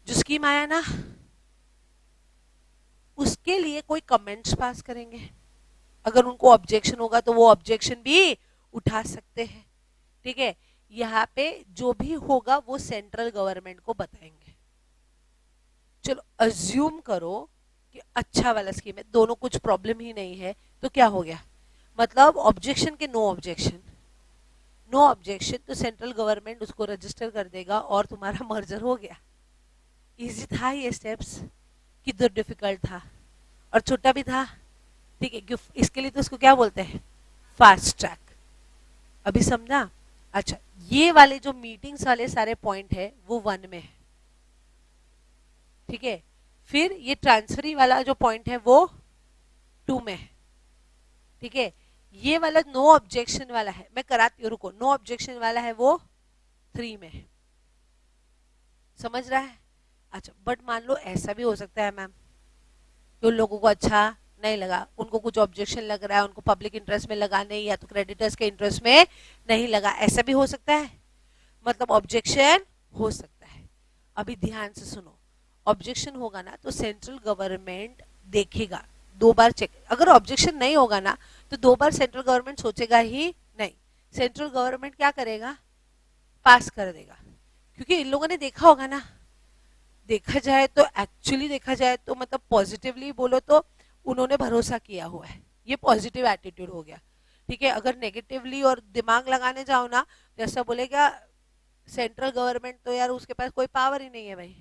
जो स्कीम आया ना, उसके लिए कोई कमेंट्स पास करेंगे। अगर उनको ऑब्जेक्शन होगा तो वो ऑब्जेक्शन भी उठा सकते हैं। ठीक है, यहाँ पे जो भी होगा वो सेंट्रल गवर्नमेंट को बताएंगे। चलो अज्यूम करो कि अच्छा वाला स्कीम है, दोनों कुछ प्रॉब्लम ही नहीं है, तो क्या हो गया? मतलब ऑब्जेक्शन के नो ऑब्जेक्शन, नो ऑब्जेक्शन, तो सेंट्रल गवर्नमेंट उसको रजिस्टर कर देगा और तुम्हारा मर्जर हो गया। इजी था ये स्टेप्स? किधर डिफिकल्ट था? और छोटा भी था। ठीक है, इसके लिए तो उसको क्या बोलते हैं? Fast track. अभी समझा? अच्छा, ये वाले जो मीटिंग्स वाले सारे पॉइंट है वो 1 में है। ठीक है, फिर ये ट्रांसफरी वाला जो पॉइंट है वो 2 में है। ठीक है, ये वाला नो ऑब्जेक्शन वाला है, मैं कराती हूँ, रुको, नो ऑब्जेक्शन वाला है वो 3 में है। समझ रहा है? अच्छा, बट मान लो ऐसा भी हो सकता है मैम कि उन लोगों को अच्छा नहीं लगा, उनको कुछ ऑब्जेक्शन लग रहा है, उनको पब्लिक इंटरेस्ट में लगा नहीं, या तो क्रेडिटर्स के इंटरेस्ट में नहीं लगा, ऐसा भी हो सकता है। मतलब ऑब्जेक्शन हो सकता है। अभी ध्यान से सुनो, ऑब्जेक्शन होगा ना तो सेंट्रल गवर्नमेंट देखेगा, 2 बार चेक। अगर ऑब्जेक्शन नहीं होगा ना तो 2 बार सेंट्रल गवर्नमेंट सोचेगा ही नहीं। सेंट्रल गवर्नमेंट क्या करेगा? पास कर देगा, क्योंकि इन लोगों ने देखा होगा ना। देखा जाए तो, एक्चुअली देखा जाए तो, मतलब पॉजिटिवली बोलो तो उन्होंने भरोसा किया हुआ है, ये पॉजिटिव एटीट्यूड हो गया। ठीक है, अगर नेगेटिवली और दिमाग लगाने जाओ ना तो ऐसा बोलेगा सेंट्रल गवर्नमेंट तो यार उसके पास कोई पावर ही नहीं है भाई,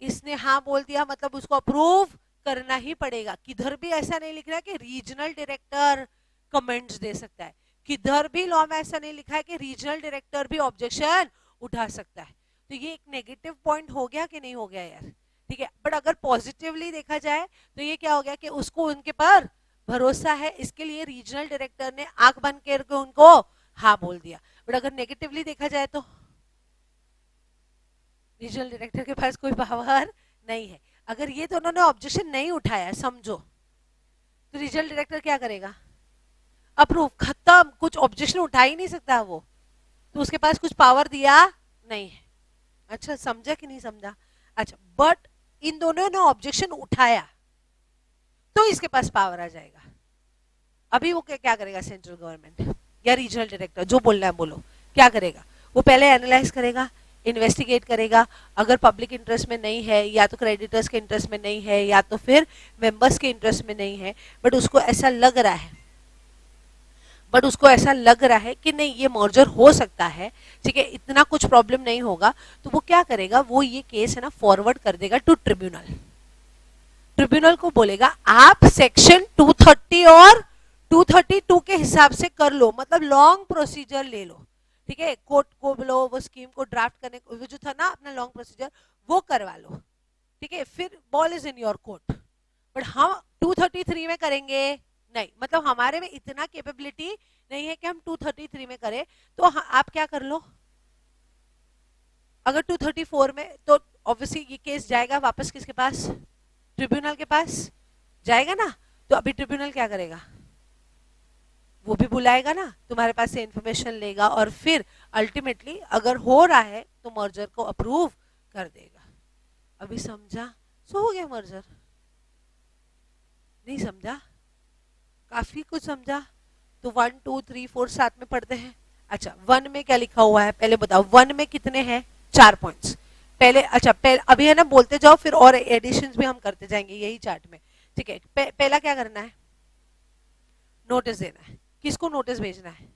इसने हाँ बोल दिया मतलब उसको अप्रूव करना ही पड़ेगा। किधर भी ऐसा नहीं लिख रहा है कि रीजनल डायरेक्टर कमेंट्स दे सकता है, किधर भी लॉ में ऐसा नहीं लिखा है कि रीजनल डायरेक्टर भी ऑब्जेक्शन उठा सकता है। तो ये एक नेगेटिव पॉइंट हो गया कि नहीं हो गया यार? ठीक है, बट अगर पॉजिटिवली देखा जाए तो ये क्या हो गया कि उसको उनके पर भरोसा है, इसके लिए रीजनल डायरेक्टर ने आंख बंद करके उनको हाँ बोल दिया। बट अगर नेगेटिवली देखा जाए तो रीजनल डायरेक्टर के पास कोई पावर नहीं है। अगर ये दोनों ने ऑब्जेक्शन नहीं उठाया समझो, तो रीजनल डायरेक्टर क्या करेगा? अप्रूव, खत्म, कुछ ऑब्जेक्शन उठा ही नहीं सकता वो, तो उसके पास कुछ पावर दिया नहीं है। अच्छा, समझा कि नहीं समझा? अच्छा, बट इन दोनों ने ऑब्जेक्शन उठाया तो इसके पास पावर आ जाएगा। अभी वो क्या करेगा सेंट्रल गवर्नमेंट या रीजनल डायरेक्टर, जो बोलना है बोलो, क्या करेगा? वो पहले एनालाइज करेगा, इन्वेस्टिगेट करेगा, अगर पब्लिक इंटरेस्ट में नहीं है या तो क्रेडिटर्स के इंटरेस्ट में नहीं है या तो फिर मेंबर्स के इंटरेस्ट में नहीं है, बट उसको ऐसा लग रहा है कि नहीं ये मर्जर हो सकता है, ठीक है, इतना कुछ प्रॉब्लम नहीं होगा, तो वो क्या करेगा? वो ये केस है ना फॉरवर्ड कर देगा टू ट्रिब्यूनल। ट्रिब्यूनल को बोलेगा आप सेक्शन 230 और 232 के हिसाब से कर लो, मतलब लॉन्ग प्रोसीजर ले लो। ठीक है, कोर्ट को बोलो वो स्कीम को ड्राफ्ट करने वो जो था ना अपना लॉन्ग प्रोसीजर वो करवा लो। ठीक है, फिर ball is in your court. But हम 233 में करेंगे नहीं, मतलब हमारे में इतना कैपेबिलिटी नहीं है कि हम 233 में करें, तो आप क्या कर लो, अगर 234 में तो ऑब्वियसली ये केस जाएगा वापस किसके पास? ट्रिब्यूनल के पास जाएगा ना। तो अभी ट्रिब्यूनल क्या करेगा? वो भी बुलाएगा ना, तुम्हारे पास से इंफॉर्मेशन लेगा और फिर अल्टीमेटली अगर हो रहा है तो मर्जर को अप्रूव कर देगा। अभी समझा? सो हो गया मर्जर। नहीं समझा? काफी कुछ समझा। तो 1 2 3 4 साथ में पढ़ते हैं। अच्छा, 1 में क्या लिखा हुआ है पहले बताओ? 1 में कितने हैं? 4 पॉइंट्स पहले। अच्छा, पहले अभी है ना बोलते जाओ, फिर और एडिशंस भी हम करते जाएंगे यही चार्ट में। ठीक है, पहला क्या करना है? नोटिस देना है। किसको नोटिस भेजना है?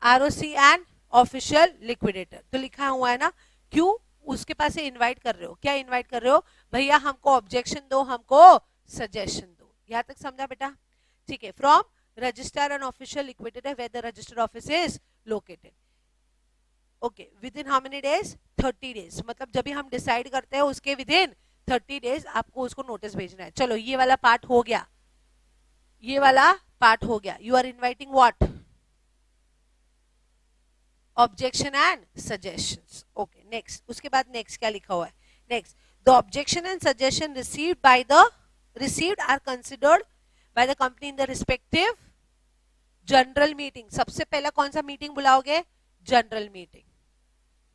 ROC and official liquidator. तो लिखा हुआ है ना, क्यों उसके पास से इनवाइट कर रहे हो? क्या इनवाइट कर रहे हो? भैया हमको ऑब्जेक्शन दो, हमको सजेशन दो। यहां तक समझा बेटा? ठीक है, from registrar and official liquidator where the registered office is located. Okay, within how many days? 30 days. मतलब जब भी हम डिसाइड करते हैं उसके विद इन 30 डेज आपको उसको नोटिस भेजना है। चलो ये वाला पार्ट हो गया, ये वाला पार्ट हो गया। You are inviting what? Objection and suggestions. Okay, next, उसके बाद नेक्स्ट क्या लिखा हुआ है? Next, the objection and suggestion received are considered by the company in the respective general meeting. सबसे पहला कौन सा मीटिंग बुलाओगे? General meeting.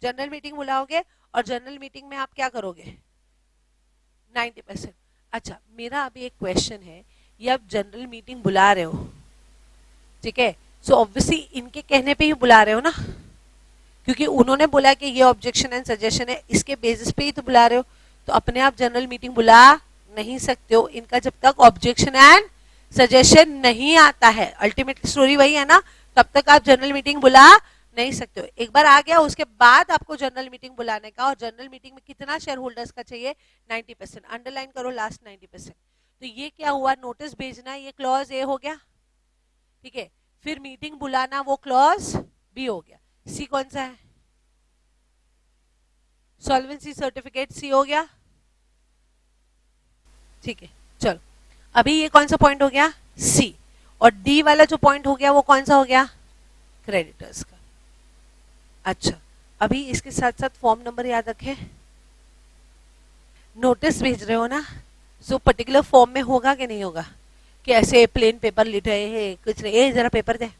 जनरल मीटिंग बुलाओगे और जनरल मीटिंग में आप क्या करोगे? 90%। अच्छा, मेरा अभी एक क्वेश्चन है, ये आप जनरल मीटिंग बुला रहे हो, ठीक है, सो ऑब्वियसली इनके कहने पे ही बुला रहे हो ना, क्योंकि उन्होंने बोला कि ये ऑब्जेक्शन एंड सजेशन है, इसके बेसिस पे ही तो बुला रहे हो। तो अपने आप जनरल मीटिंग बुला नहीं सकते हो इनका जब तक ऑब्जेक्शन एंड सजेशन नहीं आता है। अल्टीमेटली स्टोरी वही है ना, तब तक आप जनरल मीटिंग बुला नहीं सकते हो। एक बार आ गया उसके बाद आपको जनरल मीटिंग बुलाने का, और जनरल मीटिंग में कितना शेयर होल्डर्स का चाहिए? 90%। अंडरलाइन करो लास्ट 90%। तो ये क्या हुआ? नोटिस भेजना, ये क्लॉज ए हो गया, ठीक है, फिर मीटिंग बुलाना वो क्लॉज बी हो गया। सी कौन सा है? सॉल्वेंसी सर्टिफिकेट सी हो गया, ठीक है। चलो अभी ये कौन सा पॉइंट हो गया? सी। और डी वाला जो पॉइंट हो गया वो कौन सा हो गया? क्रेडिटर्स का। अच्छा, अभी इसके साथ साथ फॉर्म नंबर याद रखें। नोटिस भेज रहे हो ना, सो पर्टिकुलर फॉर्म में होगा कि नहीं होगा? कि ऐसे प्लेन पेपर लिख रहे हैं कुछ नहीं, ए जरा पेपर दे,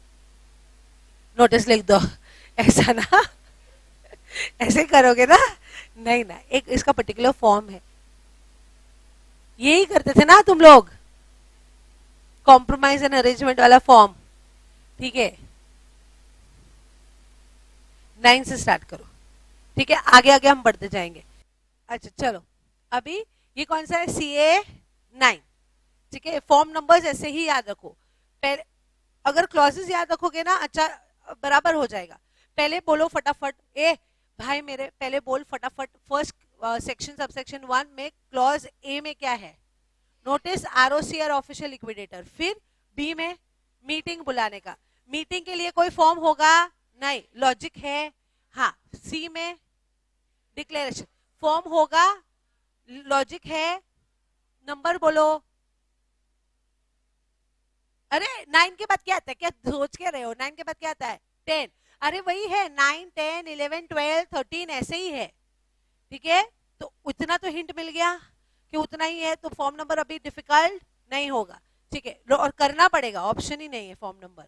नोटिस लिख दो, ऐसा ना ऐसे करोगे ना? नहीं ना, एक इसका पर्टिकुलर फॉर्म है। यही करते थे ना तुम लोग, कॉम्प्रोमाइज एंड अरेंजमेंट वाला फॉर्म, ठीक है। 9 से स्टार्ट करो, ठीक है, आगे आगे हम बढ़ते जाएंगे। अच्छा चलो, अभी ये कौन सा है? CA 9, ठीक है, फॉर्म नंबर्स ऐसे ही याद रखो। पहले अगर क्लॉजेस याद रखोगे ना, अच्छा बराबर हो जाएगा। पहले बोलो फटाफट, ए भाई मेरे पहले बोल फटाफट, फर्स्ट सेक्शन सबसेक्शन 1 में क्लॉज ए में क्या है? नोटिस, आरओसी और ऑफिशियल लिक्विडेटर। फिर बी में मीटिंग बुलाने का, मीटिंग के लिए कोई फॉर्म होगा नहीं, लॉजिक है। हाँ, सी में डिक्लेरेशन, फॉर्म होगा, लॉजिक है, नंबर बोलो। अरे 9 के बाद क्या आता है, क्या सोच के रहे हो? 9 के बाद क्या आता है? 10। अरे वही है, 9 10 11 12 13 ऐसे ही है। ठीक है, तो उतना तो हिंट मिल गया कि उतना ही है, तो फॉर्म नंबर अभी डिफिकल्ट नहीं होगा। ठीक है, और करना पड़ेगा, ऑप्शन ही नहीं है फॉर्म नंबर।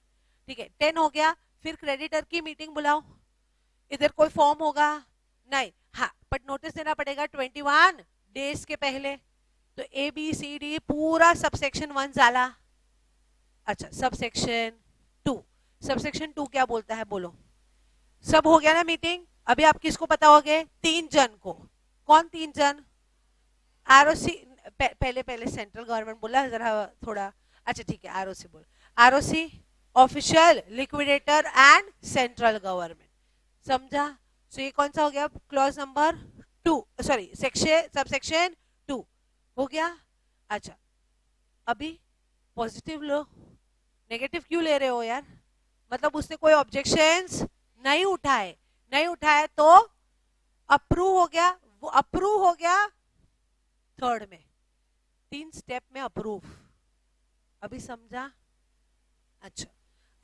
ठीक है, 10 हो गया। फिर क्रेडिटर की मीटिंग बुलाओ, इधर कोई फॉर्म होगा नहीं, हाँ बट नोटिस देना पड़ेगा 21 डेज के पहले। तो ए बी सी डी पूरा सबसेक्शन 1 जाला। अच्छा, सबसेक्शन 2, सबसेक्शन 2 क्या बोलता है बोलो? सब हो गया ना मीटिंग, अभी आप किसको पता होगे? 3 जन को। कौन 3 जन? आरओसी, पहले पहले सेंट्रल गवर्नमेंट बोला जरा थोड़ा, अच्छा ठीक है, आरओसी बोल, ROC, official liquidator and central government. समझा? सो ये कौन सा हो गया? Clause number 2, sorry section subsection 2 हो गया। अच्छा, अभी पॉजिटिव लो, नेगेटिव क्यों ले रहे हो यार? मतलब उसने कोई ऑब्जेक्शंस नहीं उठाए, नहीं उठाए तो अप्रूव हो गया, वो अप्रूव हो गया थर्ड में, 3 स्टेप में अप्रूव। अभी समझा? अच्छा,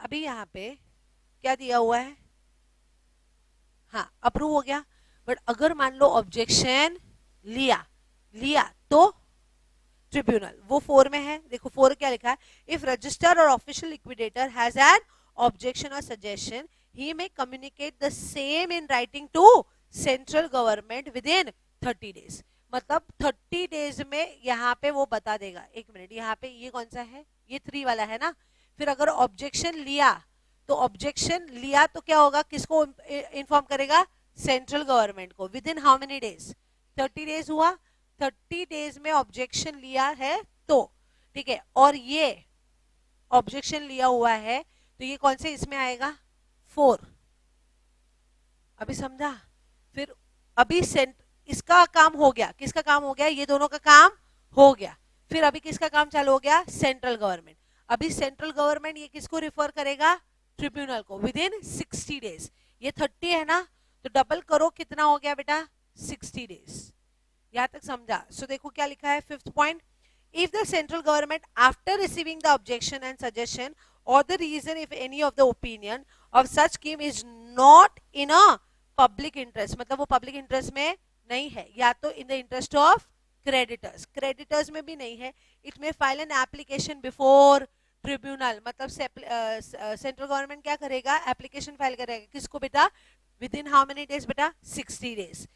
अभी यहाँ पे क्या दिया हुआ है? हाँ, अप्रूव हो गया, बट अगर मान लो ऑब्जेक्शन लिया लिया तो ट्रिब्यूनल, वो 4 में है, देखो 4 क्या लिखा है? If register or official liquidator has an objection or suggestion, he may communicate the same in writing to central government within 30 days. मतलब 30 डेज में यहाँ पे वो बता देगा। एक मिनट, यहाँ पे ये कौन सा है? ये 3 वाला है ना। फिर अगर ऑब्जेक्शन लिया, तो ऑब्जेक्शन लिया तो क्या होगा? किसको इन्फॉर्म करेगा? सेंट्रल गवर्नमेंट को। With in how many days? 30 days हुआ, 30 डेज में ऑब्जेक्शन लिया है तो, ठीक है, और ये ऑब्जेक्शन लिया हुआ है तो ये कौन से इसमें आएगा? 4। अभी समझा? फिर अभी इसका काम हो गया, किसका काम हो गया? ये दोनों का काम हो गया। फिर अभी किसका काम चालू हो गया? Central government. अभी सेंट्रल गवर्नमेंट ये किसको रिफर करेगा? ट्रिब्यूनल को, विद इन 60 डेज। ये 30 है ना, तो डबल करो, कितना हो गया बेटा? 60 डेज। यहां तक समझा? सो देखो क्या लिखा है, 5th point, if the central government after receiving the objection and suggestion or the reason if any of the opinion of such scheme is not in a public interest, मतलब वो public interest में नहीं है, या तो in the interest of creditors, creditors में भी नहीं है, it may file an application before tribunal, मतलब सेंट्रल गवर्नमेंट क्या करेगा? एप्लीकेशन फाइल करेगा, किसको बेटा? With in how many days बेटा? 60 days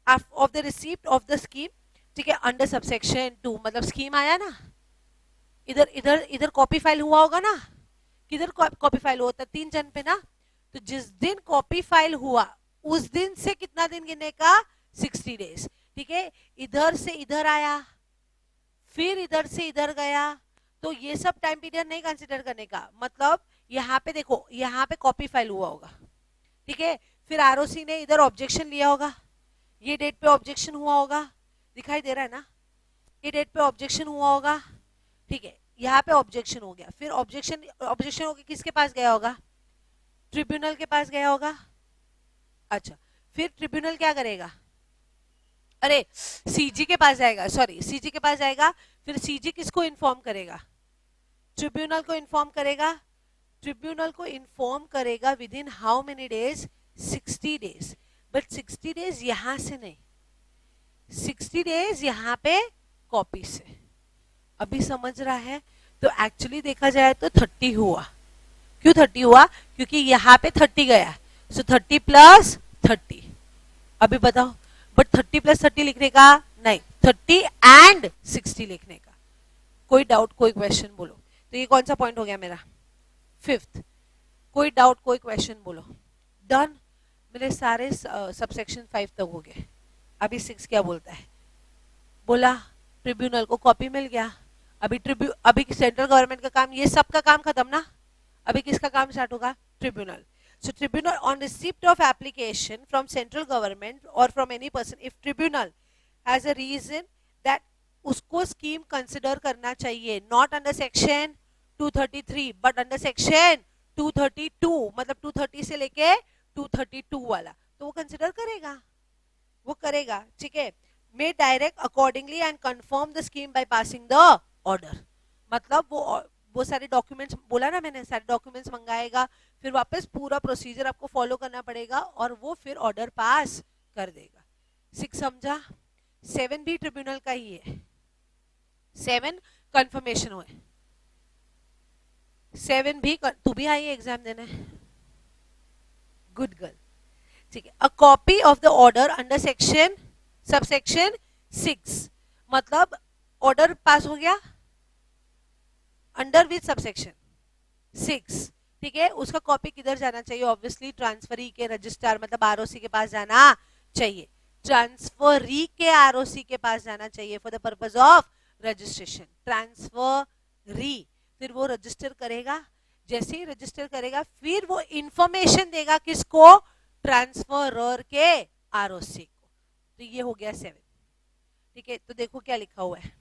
of the receipt of the scheme. ठीक है, अंडर सबसेक्शन 2, मतलब स्कीम आया ना, इधर इधर इधर कॉपी फाइल हुआ होगा ना, किधर कॉपी फाइल हुआ था? 3 जन पे ना, तो जिस दिन कॉपी फाइल हुआ उस दिन से कितना दिन गिनने का? 60 डेज। ठीक है, इधर से इधर आया, फिर इधर से इधर गया, तो ये सब टाइम पीरियड नहीं कंसिडर करने का। मतलब यहाँ पे देखो, यहाँ पे कॉपी फाइल हुआ होगा, ठीक है, फिर आरओसी ने इधर ऑब्जेक्शन लिया होगा, ये डेट पे ऑब्जेक्शन हुआ होगा, दिखाई दे रहा है ना, ये डेट पे ऑब्जेक्शन हुआ होगा, ठीक है, यहाँ पे ऑब्जेक्शन हो गया, फिर ऑब्जेक्शन होकर किसके पास गया होगा? ट्रिब्यूनल के पास गया होगा। अच्छा, फिर ट्रिब्यूनल क्या करेगा? अरे सीजी के पास जाएगा, सॉरी सीजी के पास जाएगा, फिर सीजी किसको इन्फॉर्म करेगा? ट्रिब्यूनल को इन्फॉर्म करेगा। ट्रिब्यूनल को इन्फॉर्म करेगा with in how many days? 60 days. But 60 days यहां से नहीं, 60 डेज यहाँ पे कॉपी से। अभी समझ रहा है? तो एक्चुअली देखा जाए तो 30 हुआ। क्यों 30 हुआ? क्योंकि यहाँ पे 30 गया, सो 30 प्लस 30। अभी बताओ, बट 30 प्लस 30 लिखने का नहीं, 30 एंड 60 लिखने का। कोई डाउट, कोई क्वेश्चन बोलो? तो ये कौन सा पॉइंट हो गया मेरा? 5th। कोई डाउट, कोई क्वेश्चन बोलो? डन। मेरे सारे सबसेक्शन 5 तक हो गए। अभी 6 क्या बोलता है? बोला ट्रिब्यूनल को कॉपी मिल गया, अभी सेंट्रल गवर्नमेंट का काम, ये सब का काम खत्म ना, अभी किसका काम स्टार्ट होगा? Tribunal. So tribunal on receipt of application from central government or from any person, if tribunal has a reason that उसको स्कीम कंसिडर करना चाहिए, not under section 233 but under section 232, मतलब 230 से लेके 232 वाला, तो वो कंसिडर करेगा, वो करेगा. ठीक है. May direct accordingly and confirm the scheme by passing the order. मतलब वो सारे डॉक्यूमेंट्स, बोला ना मैंने, सारे डॉक्यूमेंट्स मंगाएगा, फिर वापस पूरा प्रोसीजर आपको फॉलो करना पड़ेगा और वो फिर ऑर्डर पास कर देगा. 6 समझा? 7 भी ट्रिब्यूनल का ही है. 7 कंफर्मेशन हुए. 7 भी तू भी आई एग्जाम देने, गुड गर्ल. ठीक है. A copy of the order under section subsection 6, मतलब ऑर्डर पास हो गया अंडर विच सबसेक्शन 6. ठीक है. उसका कॉपी किधर जाना चाहिए? ऑब्वियसली ट्रांसफरी के रजिस्ट्रार, मतलब आरओसी के पास जाना चाहिए. ट्रांसफरी के आरओसी के पास जाना चाहिए for the purpose of registration. Transferee फिर वो रजिस्टर करेगा. जैसे ही रजिस्टर करेगा फिर वो इंफॉर्मेशन देगा किसको? ट्रांसफरर के आरओसी को. तो ये हो गया 7. ठीक है. तो देखो क्या लिखा हुआ है.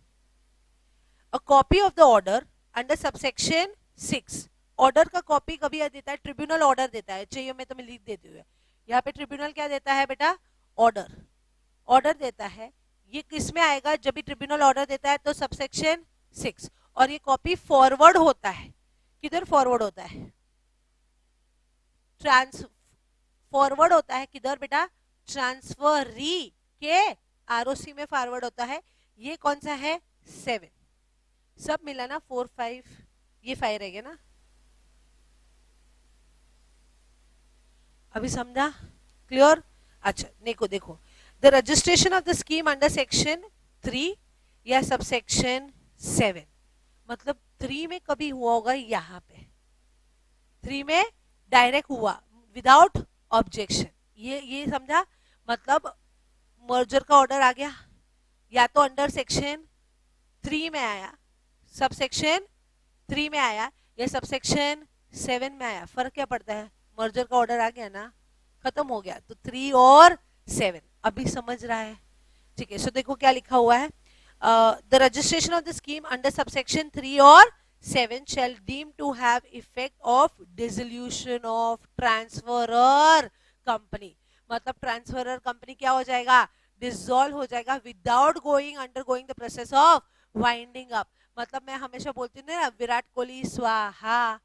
A copy of the order under subsection 6. Order का कॉपी कभी देता है ट्रिब्यूनल, ऑर्डर देता है. चाहिए मैं तुम्हें लिख देती हूँ. यहाँ पे ट्रिब्यूनल क्या देता है बेटा? ऑर्डर. ऑर्डर देता है. ये किस में आएगा? जब भी ट्रिब्यूनल ऑर्डर देता है तो सबसेक्शन 6. और ये कॉपी फॉरवर्ड होता है. किधर फॉरवर्ड होता है? फॉरवर्ड होता है किधर बेटा? ट्रांसफरी के आरओसी में फॉरवर्ड होता है. ये कौन सा है? 7. सब मिला ना? 4 5, ये 5 रह गया ना. अभी समझा? क्लियर? अच्छा देखो देखो, the registration of the scheme under section 3 या सबसेक्शन 7, मतलब 3 में कभी हुआ होगा, यहाँ पे 3 में डायरेक्ट हुआ विदाउट ऑब्जेक्शन. ये समझा? मतलब मर्जर का ऑर्डर आ गया, या तो अंडर सेक्शन 3 में आया, सबसेक्शन 3 में आया, या सबसेक्शन 7 में आया. फर्क क्या पड़ता है? मर्जर का ऑर्डर आ गया ना, खत्म हो गया. तो 3 और 7. अभी समझ रहा है? ठीक है. सो देखो क्या लिखा हुआ है. The registration of the scheme under subsection 3 और 7 shall deem to have effect of dissolution of transferor company. मतलब ट्रांसफरर कंपनी क्या हो जाएगा? डिसॉल्व हो जाएगा without going undergoing the process of winding up. मतलब मैं हमेशा बोलती हूँ ना, विराट कोहली स्वाहा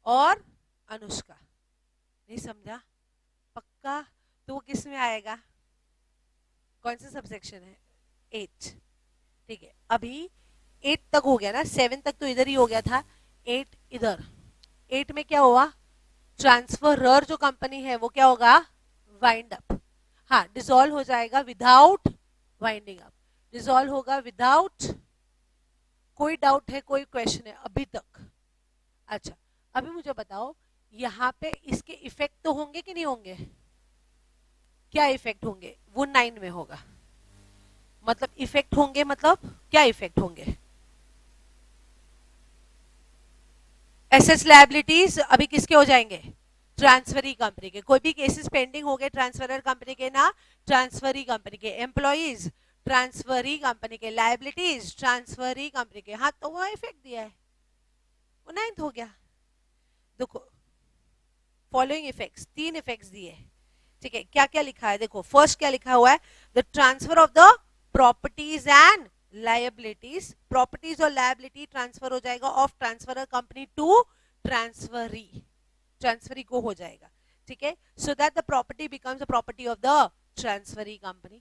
और अनुष्का. नहीं समझा? पक्का? तो वो किस में आएगा? कौन सा सबसेक्शन है? 8. ठीक है. अभी 8 तक हो गया ना, 7 तक तो इधर ही हो गया था, 8 इधर. 8 में क्या हुआ? ट्रांसफरर जो कंपनी है वो क्या होगा? Wind up. हाँ, डिसॉल्व हो जाएगा विदाउट वाइंडिंग अप. डिसॉल्व होगा विदाउट. कोई डाउट है? कोई क्वेश्चन है अभी तक? अच्छा, अभी मुझे बताओ, यहाँ पे इसके इफेक्ट तो होंगे कि नहीं होंगे? क्या इफेक्ट होंगे? वो 9 में होगा. मतलब इफेक्ट होंगे, मतलब क्या इफेक्ट होंगे? एसेट्स लायबिलिटीज अभी किसके हो जाएंगे? ट्रांसफरी कंपनी के. कोई भी केसेस पेंडिंग हो गए ट्रांसफरर कंपनी के ना, ट्रांसफरी कंपनी के. एम्प्लॉइज ट्रांसफरी कंपनी के. लायबिलिटीज ट्रांसफरी कंपनी के. हाँ, तो वो इफेक्ट दिया है, वो 9th हो गया. देखो फॉलोइंग इफेक्ट्स, 3 इफेक्ट्स दिए. ठीक है. क्या क्या लिखा है? देखो फर्स्ट क्या लिखा हुआ है? The transfer of the properties and liabilities. Properties और लायबिलिटी ट्रांसफर हो जाएगा of transferor company to transferee. Transferee को हो जाएगा. ठीक है. So that the property becomes the property of the transferee company.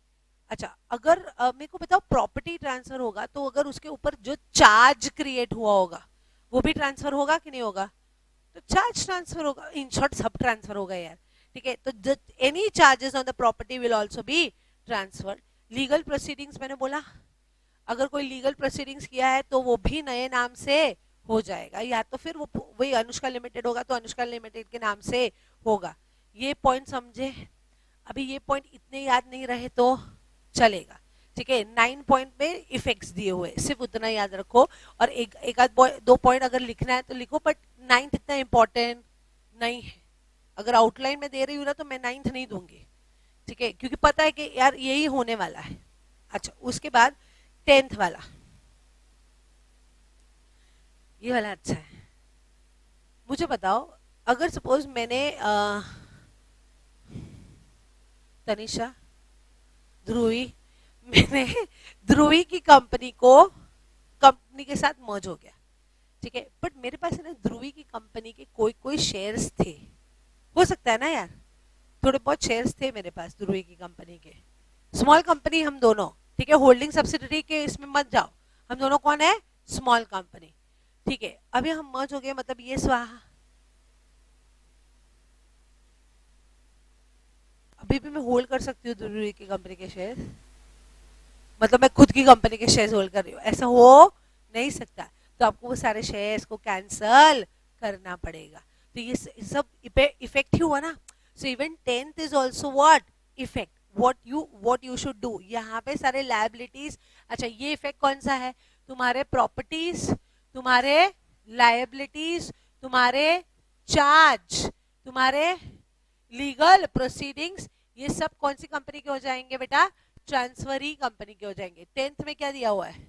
अच्छा, अगर मेरे को बताओ, प्रॉपर्टी ट्रांसफर होगा तो अगर उसके ऊपर जो चार्ज क्रिएट हुआ होगा वो भी ट्रांसफर होगा कि नहीं होगा? तो चार्ज ट्रांसफर होगा. इन शॉर्ट सब ट्रांसफर होगा यार. ठीक है. तो any charges on the property will also be transferred. Legal proceedings मैंने बोला, अगर कोई लीगल प्रोसीडिंग्स किया है तो वो भी नए नाम से हो जाएगा, या तो फिर वो वही अनुष्का लिमिटेड होगा तो अनुष्का लिमिटेड के नाम से होगा. ये पॉइंट समझे? अभी ये पॉइंट इतने याद नहीं रहे तो चलेगा. ठीक है, 9 पॉइंट में इफेक्ट्स दिए हुए, सिर्फ उतना याद रखो। और एक आध दो पॉइंट अगर लिखना है तो लिखो, बट 9th इतना इंपॉर्टेंट नहीं है। अगर आउटलाइन में दे रही हूँ ना तो मैं 9th नहीं दूंगी, ठीक है, क्योंकि पता है कि यार यही होने वाला है। अच्छा, उसके बाद 10th वाला, ये वाला अच्छा है। मुझे बताओ, अगर सपोज मैंने तनिषा, ध्रुवी, मैंने ध्रुवी की कंपनी के साथ मर्ज हो गया, ठीक है, बट मेरे पास है ना ध्रुवी की कंपनी के कोई कोई शेयर्स थे, हो सकता है ना यार, थोड़े बहुत शेयर्स थे मेरे पास ध्रुवी की कंपनी के। स्मॉल कंपनी हम दोनों, ठीक है, होल्डिंग सब्सिडरी के इसमें मत जाओ, हम दोनों कौन है, स्मॉल कंपनी, ठीक है। अभी हम मर्ज हो गए, मतलब ये स्वाहा, अभी भी मैं होल्ड कर सकती हूँ ध्रुवी की कंपनी के शेयर, मतलब मैं खुद की कंपनी के शेयर होल्ड कर रही हूँ, ऐसा हो नहीं सकता। तो आपको वो सारे शेयर्स को कैंसल करना पड़ेगा। तो ये सब इफेक्ट ही हुआ ना। So even 10th is also what, effect. What you should do, यहाँ पे सारे लायबिलिटीज। अच्छा, ये इफेक्ट कौन सा है, तुम्हारे प्रॉपर्टीज, तुम्हारे लायबिलिटीज, तुम्हारे चार्ज, तुम्हारे लीगल प्रोसीडिंग्स, ये सब कौन सी कंपनी के हो जाएंगे बेटा, ट्रांसफरी कंपनी के हो जाएंगे। 10th में क्या दिया हुआ है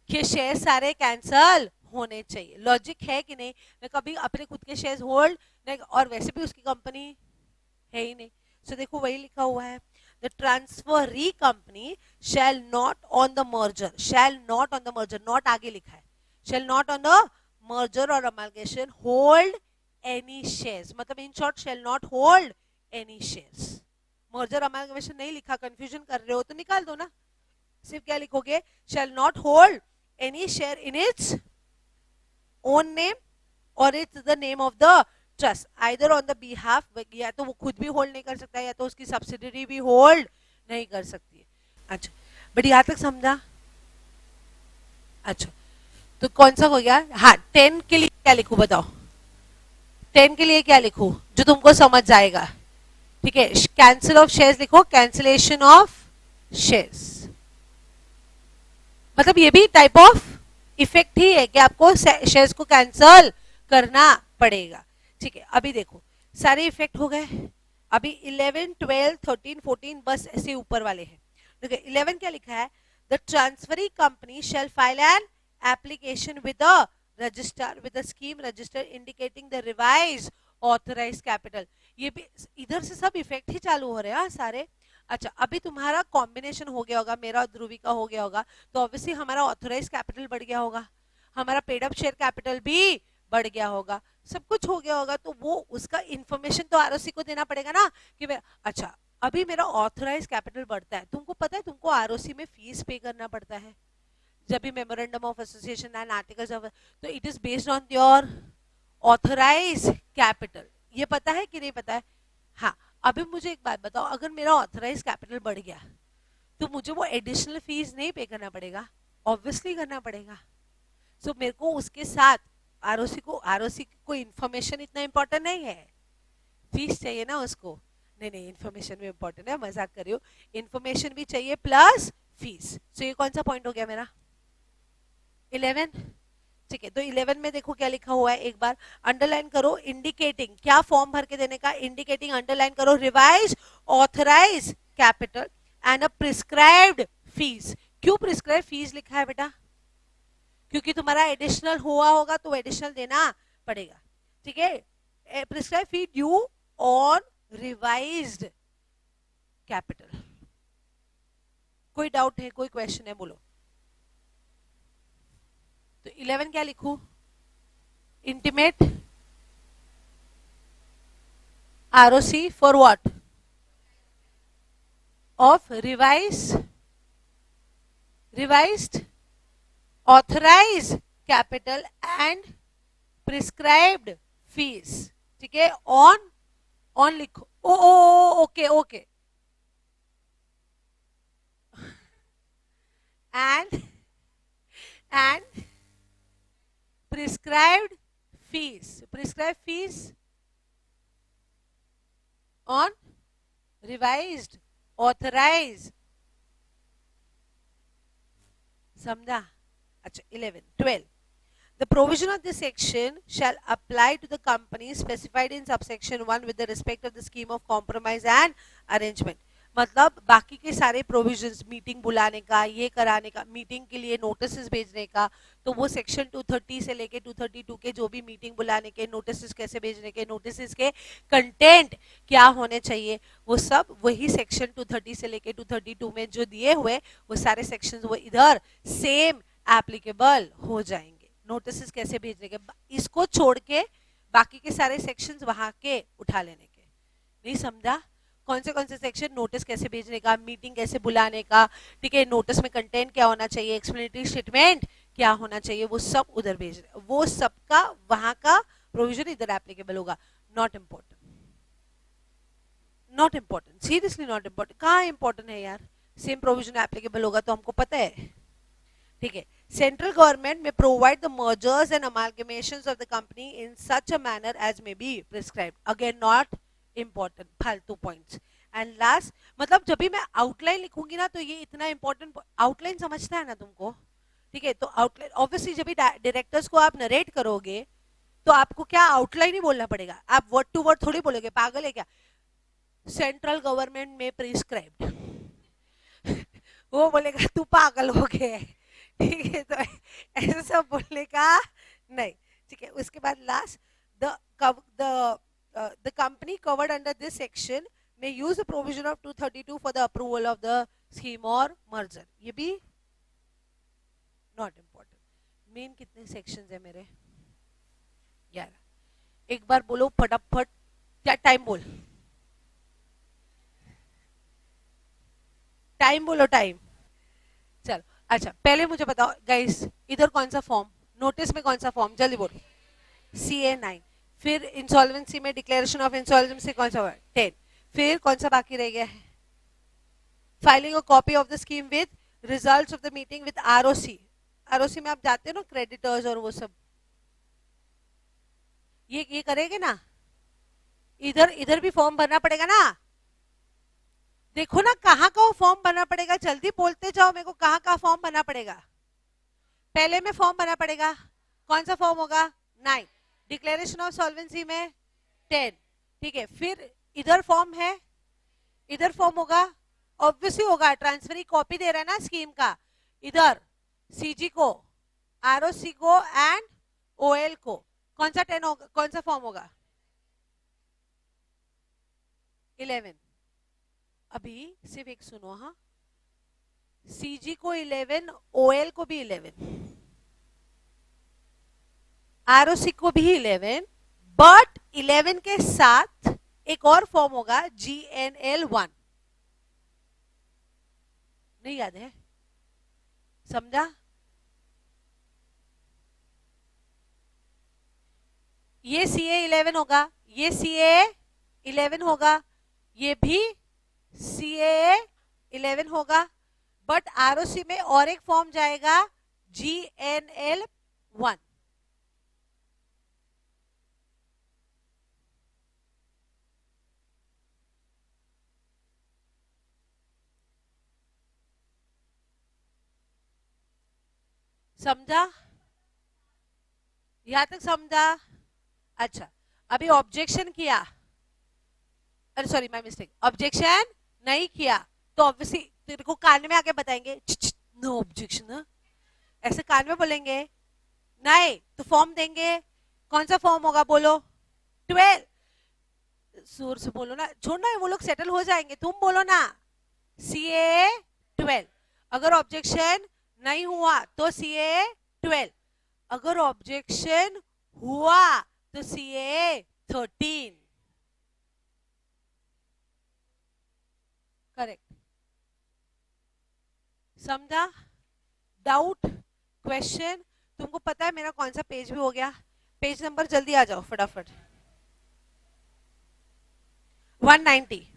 कि शेयर सारे कैंसल होने चाहिए। लॉजिक है कि नहीं, मैं कभी अपने खुद के शेयर होल्ड नहीं, और वैसे भी उसकी कंपनी है ही नहीं। सो देखो वही लिखा हुआ है, the transferee company shall not on the merger, shall not on the merger, not आगे लिखा है, shall not on the merger or amalgamation hold any shares, मतलब in short shall not hold any shares. Merger amalgamation नहीं लिखा, confusion कर रहे हो तो निकाल दो ना, सिर्फ क्या लिखोगे, shall not hold any share in its own name or its the name of the trust, either on the behalf, या तो वो खुद भी होल्ड नहीं कर सकता या तो उसकी सब्सिडरी भी होल्ड नहीं कर सकती है। अच्छा, बट यहां तक समझा। अच्छा, तो कौन सा हो गया, हाँ 10 के लिए क्या लिखूं बताओ, 10 के लिए क्या लिखूं जो तुमको समझ जाएगा, ठीक है, कैंसिल ऑफ शेयर्स लिखो, कैंसिलेशन ऑफ शेयर्स, मतलब ये भी टाइप ऑफ इफेक्ट ही है कि आपको शेयर्स को कैंसल करना पड़ेगा, ठीक है। अभी देखो सारे इफेक्ट हो गए, अभी 11, 12, 13, 14 बस ऐसे ऊपर वाले हैं। देखो 11 क्या लिखा है, the transferee company shall file an application with the register, with the scheme register indicating the revise authorise capital. ये भी इधर से सब इफेक्ट ही चालू हो रहे हैं सारे। अच्छा, अभी तुम्हारा कॉम्बिनेशन हो गया होगा, मेरा और ध्रुवी का हो गया होगा, तो ऑब्वियसली हमारा ऑथराइज कैपिटल बढ़ गया होगा, हमारा पेड अप शेयर कैपिटल भी बढ़ गया होगा, सब कुछ हो गया होगा, तो वो उसका इंफॉर्मेशन तो आरओसी को देना पड़ेगा ना कि अच्छा अभी मेरा ऑथराइज कैपिटल बढ़ता है, तुमको पता है तुमको आरओसी में फीस पे करना पड़ता है जब भी memorandum of association and articles of, तो it is based on your authorise capital, ये पता है कि नहीं पता है। हाँ, अभी मुझे एक बात बताओ, अगर मेरा ऑथराइज कैपिटल बढ़ गया तो मुझे वो एडिशनल फीस नहीं पे करना पड़ेगा, ऑब्वियसली करना पड़ेगा। सो मेरे को उसके साथ आरओसी को इन्फॉर्मेशन इतना इंपॉर्टेंट नहीं है, फीस चाहिए ना उसको, नहीं नहीं इन्फॉर्मेशन भी इंपॉर्टेंट है, मजाक कर रही हूँ, इन्फॉर्मेशन भी चाहिए प्लस फीस। सो ये कौन सा पॉइंट हो गया मेरा, 11, ठीक है। तो 11 में देखो क्या लिखा हुआ है, एक बार अंडरलाइन करो, इंडिकेटिंग, क्या फॉर्म भर के देने का, इंडिकेटिंग, अंडरलाइन करो, revise authorise capital and a prescribed fees. क्यों प्रिस्क्राइब फीस लिखा है बेटा, क्योंकि तुम्हारा एडिशनल हुआ होगा तो एडिशनल देना पड़ेगा, ठीक है। Prescribe fee due on revised capital. कोई डाउट है, कोई क्वेश्चन है, बोलो। तो 11 क्या लिखूं, intimate ROC for what, of revised authorized capital and prescribed fees, ठीक है। ऑन लिखो, oh okay okay, and prescribed fees on revised authorized समझा? अच्छा 11 12 The provision of this section shall apply to the companies specified in subsection 1 with the respect of the scheme of compromise and arrangement. मतलब बाकी के सारे provisions, meeting बुलाने का, ये कराने का, मीटिंग के लिए नोटिस भेजने का, तो वो सेक्शन 230 से लेके 232 के जो भी मीटिंग बुलाने के नोटिस कैसे भेजने के, नोटिस के कंटेंट क्या होने चाहिए, वो सब वही सेक्शन 230 से लेके 232 में जो दिए हुए वो सारे सेक्शन वो इधर सेम एप्लीकेबल हो जाएंगे. नोटिस कैसे भेजने के, इसको छोड़ के बाकी के सारे सेक्शंस वहां के उठा लेने के. नहीं समझा? कौन से सेक्शन, नोटिस कैसे भेजने का, मीटिंग कैसे बुलाने का, ठीक है, नोटिस में कंटेंट क्या होना चाहिए, एक्सप्लेनेटरी स्टेटमेंट क्या होना चाहिए, वो सब उधर भेज, वो सबका वहां का प्रोविजन इधर एप्लीकेबल होगा. Not important, not important, seriously not important. कहाँ इम्पोर्टेंट है यार? सेम प्रोविजन एप्लीकेबल होगा तो हमको पता है. ठीक है. Central government may provide the mergers and amalgamations of the company in such a manner as may be prescribed. Again, not important. फालतू points. And last, मतलब जब भी मैं outline लिखूंगी ना तो ये इतना important outline समझता है ना तुमको? ठीक है. तो outline obviously जब भी directors को आप narrate करोगे तो आपको क्या outline ही बोलना पड़ेगा. आप word to word थोड़ी बोलोगे. पागल है क्या? Central government में prescribed. वो बोलेगा तू पागल हो गया है. ठीक है. तो ऐसा सब बोलने का नहीं. ठीक है. उसके बाद last, the company covered under this section may use the provision of 232 for the approval of the scheme or merger. ये भी नॉट इम्पोर्टेंट. मेन कितने सेक्शंस है मेरे? 11. एक बार बोलो फटाफट. क्या टाइम बोल, टाइम बोलो, टाइम. चलो अच्छा, पहले मुझे बताओ गाइस, इधर कौन सा फॉर्म, नोटिस में कौन सा फॉर्म, जल्दी बोलो. CA 9. फिर इंसॉल्वेंसी में डिक्लेरेशन ऑफ इंसॉल्वेंसी कौन सा? 10. फिर कौन सा बाकी रह गया है? Filing a copy of the scheme with results of the meeting with ROC. ROC में आप जाते हो ना, क्रेडिटर्स और वो सब, ये करेंगे ना. इधर इधर भी फॉर्म भरना पड़ेगा ना. देखो ना कहाँ का फॉर्म भरना पड़ेगा, जल्दी बोलते जाओ मेरे को, कहाँ का फॉर्म भरना पड़ेगा. पहले में फॉर्म भरना पड़ेगा. कौन सा फॉर्म होगा? 9. डिक्लेरेशन ऑफ सॉल्वेंसी में 10. ठीक है. फिर इधर फॉर्म है, इधर फॉर्म होगा, ऑब्वियसली होगा, ट्रांसफरी कॉपी दे रहा है ना स्कीम का. इधर CG को, ROC को एंड OL को. कौन सा 10 होगा, कौन सा फॉर्म होगा? 11. अभी सिर्फ एक सुनो. हाँ, CG को 11, OL को भी 11, ROC को भी 11, बट 11 के साथ एक और फॉर्म होगा GNL 1. नहीं याद है? समझा? ये CA 11 होगा, ये CA 11 होगा, ये भी CA 11 होगा, बट ROC में और एक फॉर्म जाएगा GNL 1. समझा? यहां तक समझा? अच्छा, अभी ऑब्जेक्शन किया, अरे सॉरी माय मिस्टेक, ऑब्जेक्शन नहीं किया तो ऑब्वियसली तेरे को कान में आके बताएंगे नो ऑब्जेक्शन. ऐसे कान में बोलेंगे नहीं तो फॉर्म देंगे. कौन सा फॉर्म होगा बोलो? 12. जोर से बोलो ना, छोड़ना, वो लोग सेटल हो जाएंगे, तुम बोलो ना. CA 12. अगर ऑब्जेक्शन नहीं हुआ तो CA 12. अगर ऑब्जेक्शन हुआ तो CA 13. करेक्ट. समझा? Doubt, question? तुमको पता है मेरा कौन सा पेज भी हो गया? पेज नंबर जल्दी आ जाओ फटाफट. 190.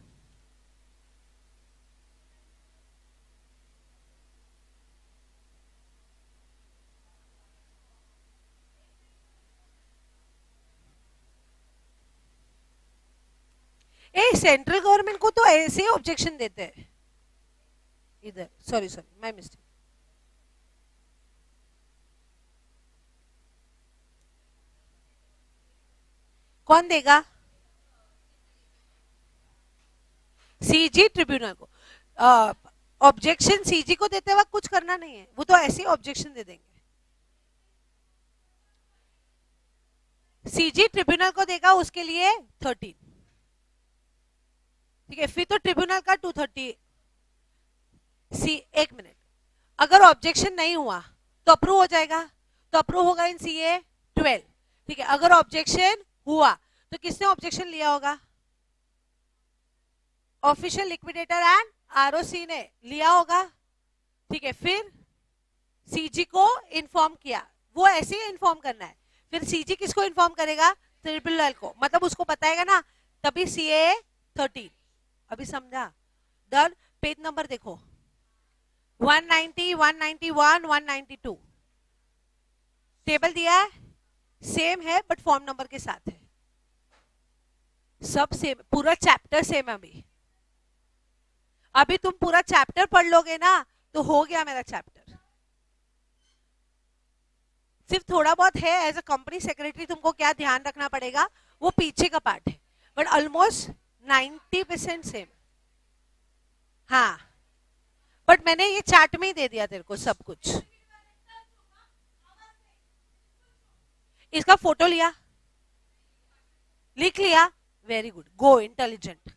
सेंट्रल गवर्नमेंट को तो ऐसे ही ऑब्जेक्शन देते हैं. इधर सॉरी माय मिस्टेक. कौन देगा? सीजी ट्रिब्यूनल को। ऑब्जेक्शन सीजी को देते वक्त कुछ करना नहीं है, वो तो ऐसे ही ऑब्जेक्शन दे देंगे। सीजी ट्रिब्यूनल को देगा उसके लिए 13, ठीक है। फिर तो ट्रिब्यूनल का 230। सी, एक मिनट, अगर ऑब्जेक्शन नहीं हुआ तो अप्रूव हो जाएगा, तो अप्रूव होगा इन सीए 12, ठीक है। अगर ऑब्जेक्शन हुआ तो किसने ऑब्जेक्शन लिया होगा? ऑफिशियल लिक्विडेटर एंड आरओसी ने लिया होगा, ठीक है। फिर सीजी को इन्फॉर्म किया, वो ऐसे ही इन्फॉर्म करना है। फिर सीजी किसको इन्फॉर्म करेगा? ट्रिब्यूनल को, मतलब उसको बताएगा ना, तभी सीए 13। अभी समझा? डन। पेज नंबर देखो, 190, 191, 192 टेबल दिया है, सेम है बट फॉर्म नंबर के साथ है, सब सेम, पूरा चैप्टर सेम है। अभी तुम पूरा चैप्टर पढ़ लोगे ना तो हो गया मेरा चैप्टर। सिर्फ थोड़ा बहुत है, एज अ कंपनी सेक्रेटरी तुमको क्या ध्यान रखना पड़ेगा, वो पीछे का पार्ट है, बट ऑलमोस्ट 90% सेम। हाँ, बट मैंने ये चार्ट में ही दे दिया तेरे को सब कुछ। इसका फोटो लिया, लिख लिया, वेरी गुड, गो इंटेलिजेंट।